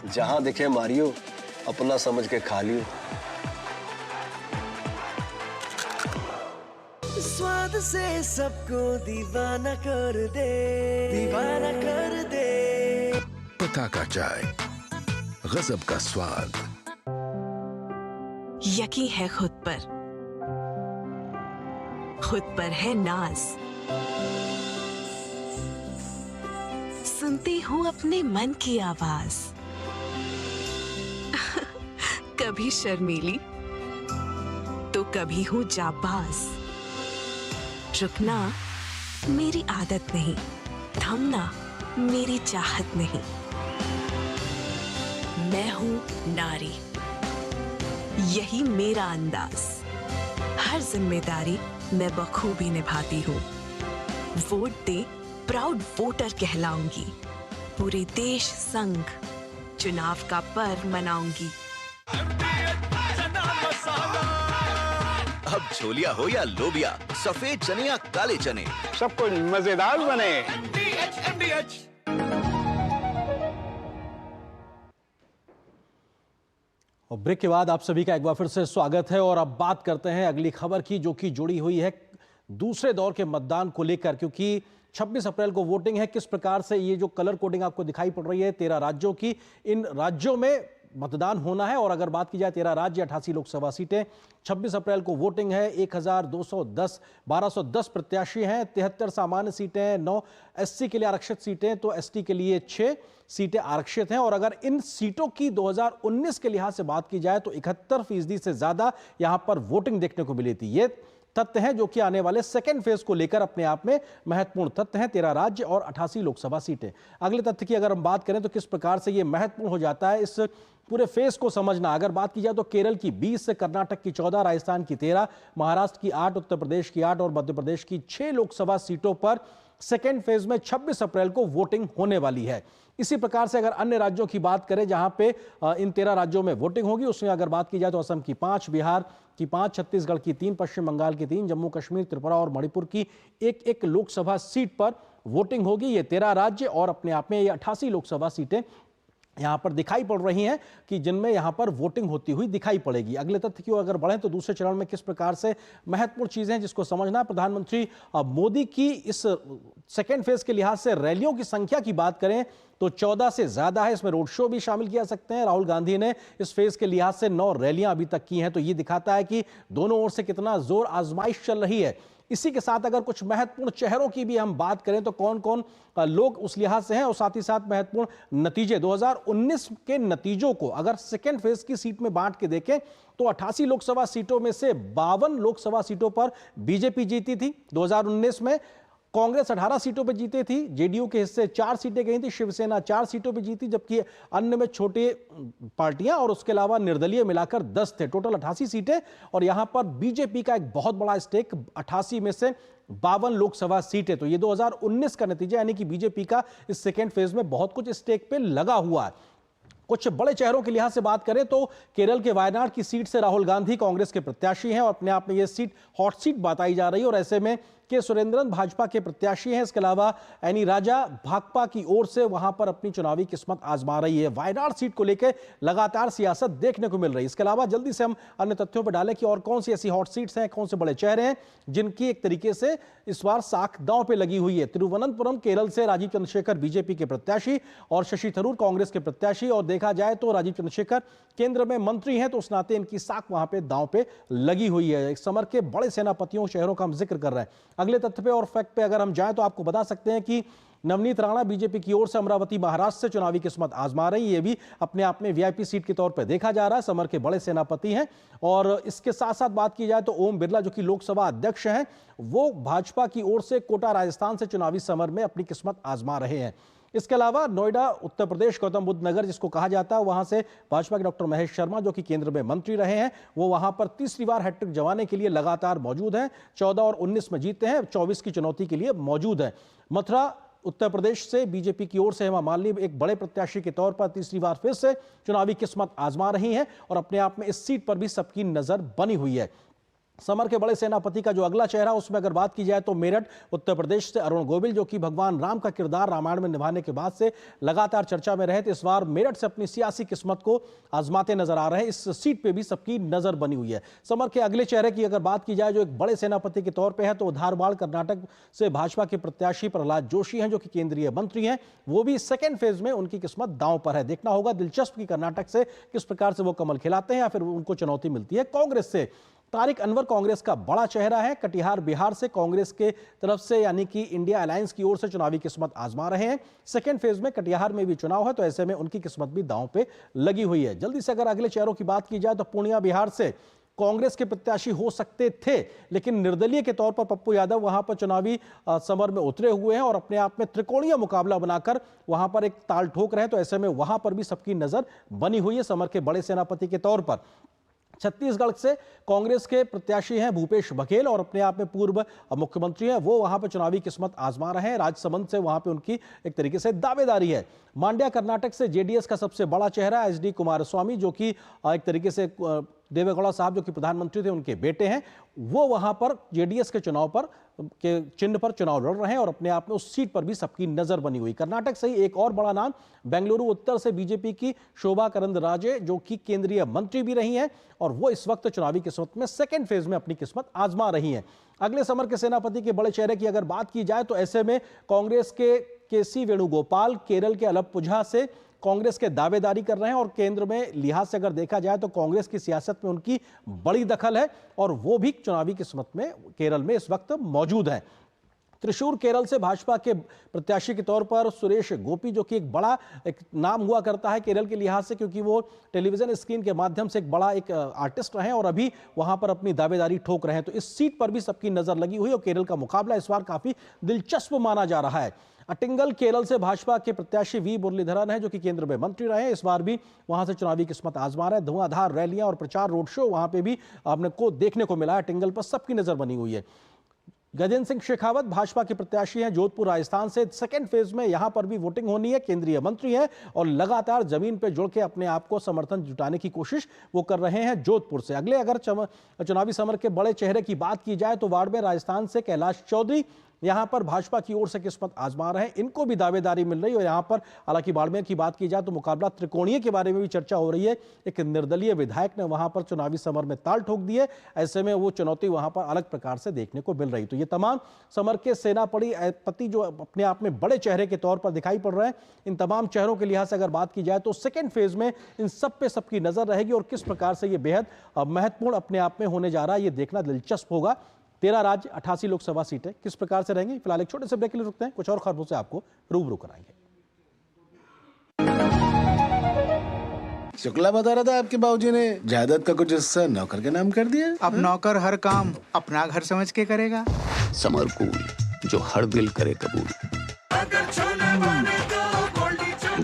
जहां दिखे मारियो, अपना समझ के खा लियो। स्वाद से सबको दीवाना कर दे, दीवाना कर दे। पता का चाय, गजब का स्वाद। यकीन है खुद पर है नाज। सुनती हूँ अपने मन की आवाज। कभी शर्मीली तो कभी हूँ जाबाज। रुकना मेरी आदत नहीं, थमना मेरी चाहत नहीं। मैं हूँ नारी, यही मेरा अंदाज। हर जिम्मेदारी मैं बखूबी निभाती हूँ। वोट दे, प्राउड वोटर कहलाऊंगी। पूरे देश संग चुनाव का पर्व मनाऊंगी। अब छोलिया हो या लोबिया, सफेद चने या काले चने, सब कुछ मजेदार बने। और ब्रेक के बाद आप सभी का एक बार फिर से स्वागत है और अब बात करते हैं अगली खबर की, जो कि जुड़ी हुई है दूसरे दौर के मतदान को लेकर, क्योंकि 26 अप्रैल को वोटिंग है। किस प्रकार से ये जो कलर कोडिंग आपको दिखाई पड़ रही है 13 राज्यों की, इन राज्यों में मतदान होना है। और अगर बात की जाए 13 राज्य 88 लोकसभा सीटें, 26 अप्रैल को वोटिंग है। 1210 प्रत्याशी हैं, 73 सामान्य सीटें हैं, 9 एससी के लिए आरक्षित सीटें, तो एसटी के लिए 6 सीटें आरक्षित हैं। और अगर इन सीटों की 2019 के लिहाज से बात की जाए तो 71% से ज्यादा यहां पर वोटिंग देखने को मिली थी। ये तथ्य हैं जो कि आने वाले सेकेंड फेज को लेकर अपने आप में महत्वपूर्ण तथ्य हैं। 13 राज्य और 88 लोकसभा सीटें। अगले तथ्य की अगर हम बात करें तो किस प्रकार से यह महत्वपूर्ण हो जाता है इस पूरे फेज को समझना। अगर बात की जाए तो केरल की 20, कर्नाटक की 14, राजस्थान की 13, महाराष्ट्र की 8, उत्तर प्रदेश की 8 और मध्य प्रदेश की 6 लोकसभा सीटों पर सेकेंड फेज में 26 अप्रैल को वोटिंग होने वाली है। इसी प्रकार से अगर अन्य राज्यों की बात करें जहां पे इन 13 राज्यों में वोटिंग होगी, उसमें अगर बात की जाए तो असम की 5, बिहार की 5, छत्तीसगढ़ की 3, पश्चिम बंगाल की 3, जम्मू कश्मीर, त्रिपुरा और मणिपुर की एक लोकसभा सीट पर वोटिंग होगी। ये 13 राज्य और अपने आप में ये 88 लोकसभा सीटें यहां पर दिखाई पड़ रही हैं कि जिनमें यहां पर वोटिंग होती हुई दिखाई पड़ेगी। अगले तथ्य की ओर अगर बढ़ें तो दूसरे चरण में किस प्रकार से महत्वपूर्ण चीजें हैं जिसको समझना। प्रधानमंत्री मोदी की इस सेकेंड फेज के लिहाज से रैलियों की संख्या की बात करें तो 14 से ज्यादा है। इसमें रोड शो भी शामिल किया सकते हैं। राहुल गांधी ने इस फेज के लिहाज से 9 रैलियां अभी तक की हैं, तो ये दिखाता है कि दोनों ओर से कितना जोर आजमाइश चल रही है। इसी के साथ अगर कुछ महत्वपूर्ण चेहरों की भी हम बात करें तो कौन कौन लोग उस लिहाज से हैं और साथ ही साथ महत्वपूर्ण नतीजे 2019 के नतीजों को अगर सेकेंड फेज की सीट में बांट के देखें तो 88 लोकसभा सीटों में से 52 लोकसभा सीटों पर बीजेपी जीती थी 2019 में। कांग्रेस 18 सीटों पर जीती थी, जेडीयू के हिस्से 4 सीटें गई थी, शिवसेना 4 सीटों पर जीती, जबकि अन्य में छोटे पार्टियां और उसके अलावा निर्दलीय मिलाकर 10 थे। टोटल 88 सीटें और यहां पर बीजेपी का एक बहुत बड़ा स्टेक 88 में से 52 लोकसभा सीटें। तो ये 2019 का नतीजा, यानी कि बीजेपी का इस सेकेंड फेज में बहुत कुछ स्टेक पे लगा हुआ है। कुछ बड़े चेहरों के लिहाज से बात करें तो केरल के वायनाड की सीट से राहुल गांधी कांग्रेस के प्रत्याशी हैं और अपने आप में यह सीट हॉट सीट बताई जा रही है। और ऐसे में के सुरेंद्रन भाजपा के प्रत्याशी हैं। इसके अलावा एनी राजा भाकपा की ओर से वहां पर अपनी चुनावी किस्मत आजमा रही है। वायनाड सीट को लेकर लगातार सियासत देखने को मिल रही है। इसके अलावा जल्दी से हम अन्य तथ्यों पर डालें कि और कौन सी ऐसी हॉट सीट्स हैं, कौन से बड़े चेहरे हैं जिनकी एक तरीके से इस बार साख दांव पे लगी हुई है। तिरुवनंतपुरम केरल से राजीव चंद्रशेखर बीजेपी के प्रत्याशी और शशि थरूर कांग्रेस के प्रत्याशी। और देखा जाए तो राजीव चंद्रशेखर केंद्र में मंत्री हैं, तो उस नाते इनकी साख वहां पे दांव पे लगी हुई है। एक समर के बड़े सेनापतियों शहरों का हम जिक्र कर रहे हैं। अगले तथ्य पे और फैक्ट पे अगर हम जाएं तो आपको बता सकते हैं कि नवनीत राणा बीजेपी की ओर से अमरावती महाराष्ट्र से चुनावी किस्मत आजमा रही है। ये भी अपने आप में वीआईपी सीट के तौर पर देखा जा रहा है। समर के बड़े सेनापति हैं। और इसके साथ साथ बात की जाए तो ओम बिरला जो कि लोकसभा अध्यक्ष हैं, वो भाजपा की ओर से कोटा राजस्थान से चुनावी समर में अपनी किस्मत आजमा रहे हैं। इसके अलावा नोएडा उत्तर प्रदेश गौतम बुद्ध नगर जिसको कहा जाता है, वहां से भाजपा के डॉक्टर महेश शर्मा जो कि केंद्र में मंत्री रहे हैं, वो वहां पर तीसरी बार हैट्रिक जमाने के लिए लगातार मौजूद हैं। 14 और 19 में जीते हैं, 24 की चुनौती के लिए मौजूद हैं। मथुरा उत्तर प्रदेश से बीजेपी की ओर से हेमा मालिनी एक बड़े प्रत्याशी के तौर पर तीसरी बार फिर से चुनावी किस्मत आजमा रही हैं और अपने आप में इस सीट पर भी सबकी नजर बनी हुई है। समर के बड़े सेनापति का जो अगला चेहरा, उसमें अगर बात की जाए तो मेरठ उत्तर प्रदेश से अरुण गोविल जो कि भगवान राम का किरदार रामायण में निभाने के बाद से लगातार चर्चा में रहे थे, इस बार मेरठ से अपनी सियासी किस्मत को आजमाते नजर आ रहे हैं। इस सीट पे भी सबकी नजर बनी हुई है। समर के अगले चेहरे की अगर बात की जाए जो एक बड़े सेनापति के तौर पर है, तो धारवाड़ कर्नाटक से भाजपा के प्रत्याशी प्रहलाद जोशी हैं जो कि केंद्रीय मंत्री हैं। वो भी सेकेंड फेज में उनकी किस्मत दांव पर है। देखना होगा दिलचस्प कि कर्नाटक से किस प्रकार से वो कमल खिलाते हैं या फिर उनको चुनौती मिलती है कांग्रेस से। तारिक अनवर कांग्रेस का बड़ा चेहरा है। कटिहार बिहार से कांग्रेस के तरफ से यानी कि इंडिया अलायंस की ओर से चुनावी किस्मत आजमा रहे हैं। सेकेंड फेज में कटिहार में भी चुनाव है, तो ऐसे में उनकी किस्मत भी दांव पे लगी हुई है। जल्दी से अगर अगले चेहरों की बात की जाए तो पूर्णिया बिहार से कांग्रेस के प्रत्याशी हो सकते थे, लेकिन निर्दलीय के तौर पर पप्पू यादव वहां पर चुनावी समर में उतरे हुए हैं और अपने आप में त्रिकोणीय मुकाबला बनाकर वहां पर एक ताल ठोक रहे हैं। तो ऐसे में वहां पर भी सबकी नजर बनी हुई है समर के बड़े सेनापति के तौर पर। छत्तीसगढ़ से कांग्रेस के प्रत्याशी हैं भूपेश बघेल और अपने आप में पूर्व मुख्यमंत्री हैं, वो वहां पर चुनावी किस्मत आजमा रहे हैं। राजसमंद से वहां पे उनकी एक तरीके से दावेदारी है। मांड्या कर्नाटक से जेडीएस का सबसे बड़ा चेहरा एचडी कुमारस्वामी, जो कि एक तरीके से देवेगौड़ा साहब जो कि प्रधानमंत्री थे उनके बेटे हैं, वो वहां पर जेडीएस के चुनाव पर के चिन्ह पर चुनाव लड़ रहे हैं और अपने आप में उस सीट पर भी सबकी नजर बनी हुई। कर्नाटक से ही एक और बड़ा नाम बेंगलुरु उत्तर से बीजेपी की शोभा करंदराजे, जो कि केंद्रीय मंत्री भी रही हैं और वो इस वक्त चुनावी किस्मत में सेकेंड फेज में अपनी किस्मत आजमा रही हैं। अगले समर के सेनापति के बड़े चेहरे की अगर बात की जाए तो ऐसे में कांग्रेस के सी वेणुगोपाल केरल के अलपुझा से कांग्रेस के दावेदारी कर रहे हैं और केंद्र में लिहाज से अगर देखा जाए तो कांग्रेस की सियासत में उनकी बड़ी दखल है और वो भी चुनावी किस्मत में केरल में इस वक्त मौजूद हैं। त्रिशूर केरल से भाजपा के प्रत्याशी के तौर पर सुरेश गोपी, जो कि एक बड़ा एक नाम हुआ करता है केरल के लिहाज से, क्योंकि वो टेलीविजन स्क्रीन के माध्यम से एक बड़ा एक आर्टिस्ट रहे और अभी वहां पर अपनी दावेदारी ठोक रहे हैं। तो इस सीट पर भी सबकी नजर लगी हुई और केरल का मुकाबला इस बार काफी दिलचस्प माना जा रहा है। अटिंगल केरल से भाजपा के प्रत्याशी वी मुरलीधरन है, जो कि केंद्र में मंत्री रहे हैं, इस बार भी वहां से चुनावी किस्मत आजमा रहे हैं। धुआंधार रैलियां और प्रचार रोड शो वहां पे भी आपने को देखने को मिला है। अटिंगल पर सबकी नजर बनी हुई है। गजेंद्र सिंह शेखावत भाजपा के प्रत्याशी हैं जोधपुर राजस्थान से। सेकेंड फेज में यहां पर भी वोटिंग होनी है। केंद्रीय मंत्री हैं और लगातार जमीन पर जुड़ के अपने आप को समर्थन जुटाने की कोशिश वो कर रहे हैं जोधपुर से। अगले अगर चुनावी समर के बड़े चेहरे की बात की जाए तो बाड़मेर राजस्थान से कैलाश चौधरी यहां पर भाजपा की ओर से किस्मत आजमा रहे हैं, इनको भी दावेदारी मिल रही है। और यहां पर हालांकि बाड़मेर की बात की जाए तो मुकाबला त्रिकोणीय के बारे में भी चर्चा हो रही है। एक निर्दलीय विधायक ने वहां पर चुनावी समर में ताल ठोक दी है, ऐसे में वो चुनौती वहां पर अलग प्रकार से देखने को मिल रही। तो ये तमाम समर के सेनापति जो अपने आप में बड़े चेहरे के तौर पर दिखाई पड़ रहे हैं, इन तमाम चेहरों के लिहाज से अगर बात की जाए तो सेकेंड फेज में इन सब पे सबकी नजर रहेगी और किस प्रकार से ये बेहद महत्वपूर्ण अपने आप में होने जा रहा है, ये देखना दिलचस्प होगा। 13 राज्य 88 लोकसभा सीटें किस प्रकार से रहेंगी। फिलहाल एक छोटे से ब्रेक के लिए रुकते हैं, कुछ और खबरों से आपको रूबरू कराएंगे। शुक्ला बता रहा था आपके बाबूजी ने जायदाद का कुछ हिस्सा नौकर के नाम कर दिया। अब नौकर हर काम अपना घर समझ के करेगा। समरकूल, जो हर दिल करे कबूल।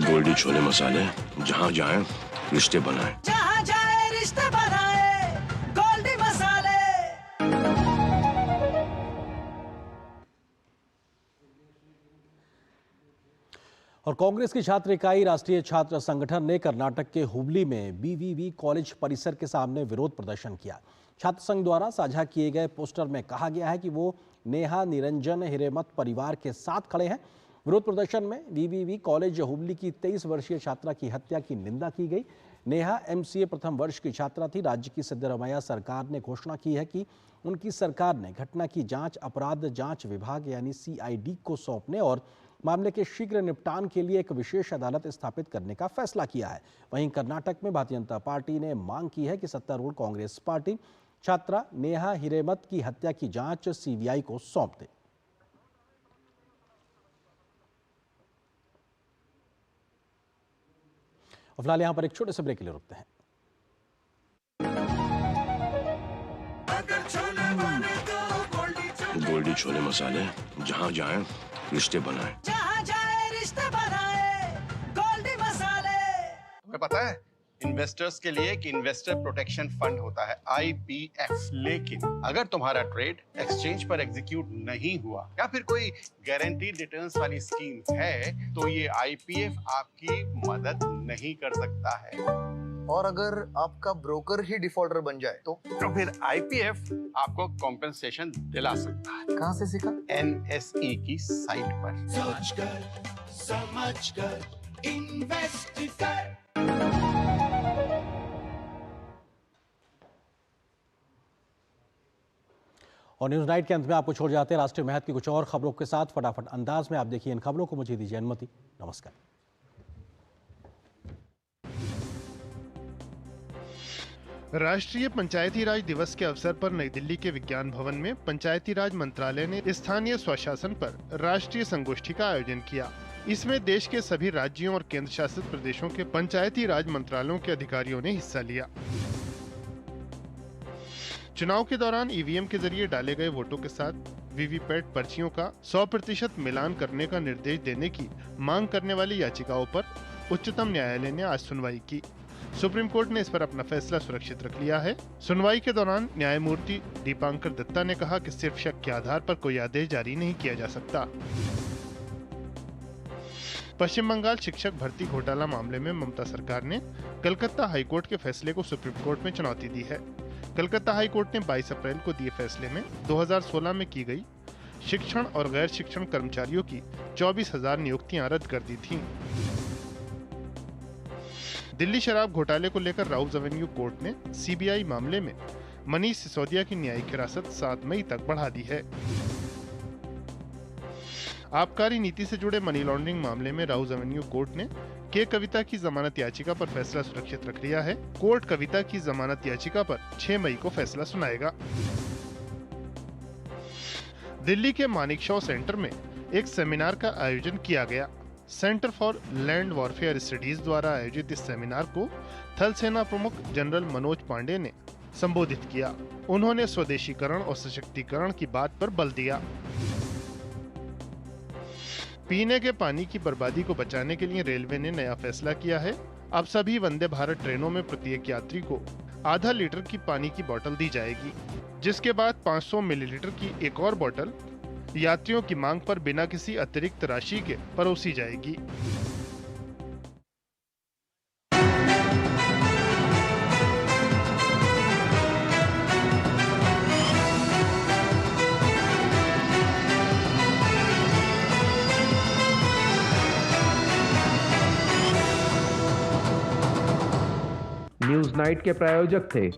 गोल्डी छोले मसाले, जहाँ जाए रिश्ते बनाए। जहाँ जाए रिश्ते बनाए, गोल्डी मसाले। और कांग्रेस की छात्र इकाई राष्ट्रीय छात्र संगठन ने कर्नाटक के हुबली में बीवीवी कॉलेज परिसर के सामने विरोध प्रदर्शन किया। छात्र संघ द्वारा साझा किए गए पोस्टर में कहा गया है कि वो नेहा निरंजन हिरेमत परिवार के साथ खड़े हैं। विरोध प्रदर्शन में बीवीवी कॉलेज हुबली की 23 वर्षीय छात्रा की हत्या की निंदा की गई। नेहा एमसीए प्रथम वर्ष की छात्रा थी। राज्य की सिद्धरामैया सरकार ने घोषणा की है कि उनकी सरकार ने घटना की जांच अपराध जांच विभाग यानी सीआईडी को सौंपने और मामले के शीघ्र निपटान के लिए एक विशेष अदालत स्थापित करने का फैसला किया है। वहीं कर्नाटक में भारतीय जनता पार्टी ने मांग की है कि सत्तारूढ़ कांग्रेस पार्टी छात्रा नेहा हिरेमत की हत्या की जांच सीबीआई को सौंप दे। और फिलहाल यहां पर एक छोटे से ब्रेक के लिए रुकते हैं। गोल्डी छोले मसाले, जहाँ जाए रिश्ते बनाए। जहाँ जाए रिश्ते बनाए, गोल्डी मसाले। तुम्हें पता है इन्वेस्टर्स के लिए एक इन्वेस्टर प्रोटेक्शन फंड होता है IPF, लेकिन अगर तुम्हारा ट्रेड एक्सचेंज पर एग्जीक्यूट नहीं हुआ या फिर कोई गारंटीड रिटर्न्स वाली स्कीम है तो ये IPF आपकी मदद नहीं कर सकता है। और अगर आपका ब्रोकर ही डिफॉल्टर बन जाए तो फिर IPF आपको कॉम्पेंसेशन दिला सकता है। कहाँ से सीखा? NSE की साइट पर। सोचकर समझकर इन्वेस्ट कर। और न्यूज नाइट के अंत में आपको छोड़ जाते हैं राष्ट्रीय महत्व की कुछ और खबरों के साथ। फटाफट अंदाज में आप देखिए इन खबरों को। मुझे दीजिए अनुमति। नमस्कार। राष्ट्रीय पंचायती राज दिवस के अवसर पर नई दिल्ली के विज्ञान भवन में पंचायती राज मंत्रालय ने स्थानीय स्वशासन पर राष्ट्रीय संगोष्ठी का आयोजन किया। इसमें देश के सभी राज्यों और केंद्र शासित प्रदेशों के पंचायती राज मंत्रालयों के अधिकारियों ने हिस्सा लिया। चुनाव के दौरान ईवीएम के जरिए डाले गए वोटों के साथ वीवीपैट पर्चियों का 100% मिलान करने का निर्देश देने की मांग करने वाली याचिकाओं पर उच्चतम न्यायालय ने आज सुनवाई की। सुप्रीम कोर्ट ने इस पर अपना फैसला सुरक्षित रख लिया है। सुनवाई के दौरान न्यायमूर्ति दीपांकर दत्ता ने कहा कि सिर्फ शक के आधार पर कोई आदेश जारी नहीं किया जा सकता। पश्चिम बंगाल शिक्षक भर्ती घोटाला मामले में ममता सरकार ने कलकत्ता हाईकोर्ट के फैसले को सुप्रीम कोर्ट में चुनौती दी है। कलकत्ता हाईकोर्ट ने 22 अप्रैल को दिए फैसले में 2016 में की गई शिक्षण और गैर शिक्षण कर्मचारियों की 24,000 नियुक्तियां रद्द कर दी थीं। दिल्ली शराब घोटाले को लेकर राउज एवेन्यू कोर्ट ने सीबीआई मामले में मनीष सिसोदिया की न्यायिक हिरासत 7 मई तक बढ़ा दी है। आबकारी नीति से जुड़े मनी लॉन्ड्रिंग मामले में राउज एवेन्यू कोर्ट ने के कविता की जमानत याचिका पर फैसला सुरक्षित रख लिया है। कोर्ट कविता की जमानत याचिका पर 6 मई को फैसला सुनाएगा। दिल्ली के मानिकशॉ सेंटर में एक सेमिनार का आयोजन किया गया। Centre for land warfare studies द्वारा आयोजित इस सेमिनार को थल सेना प्रमुख जनरल मनोज पांडे ने संबोधित किया। उन्होंने स्वदेशीकरण और सशक्तिकरण की बात पर बल दिया। पीने के पानी की बर्बादी को बचाने के लिए रेलवे ने नया फैसला किया है। अब सभी वंदे भारत ट्रेनों में प्रत्येक यात्री को आधा लीटर की पानी की बोतल दी जाएगी, जिसके बाद 500 मिलीलीटर की एक और बोतल यात्रियों की मांग पर बिना किसी अतिरिक्त राशि के परोसी जाएगी। न्यूज नाइट के प्रायोजक थे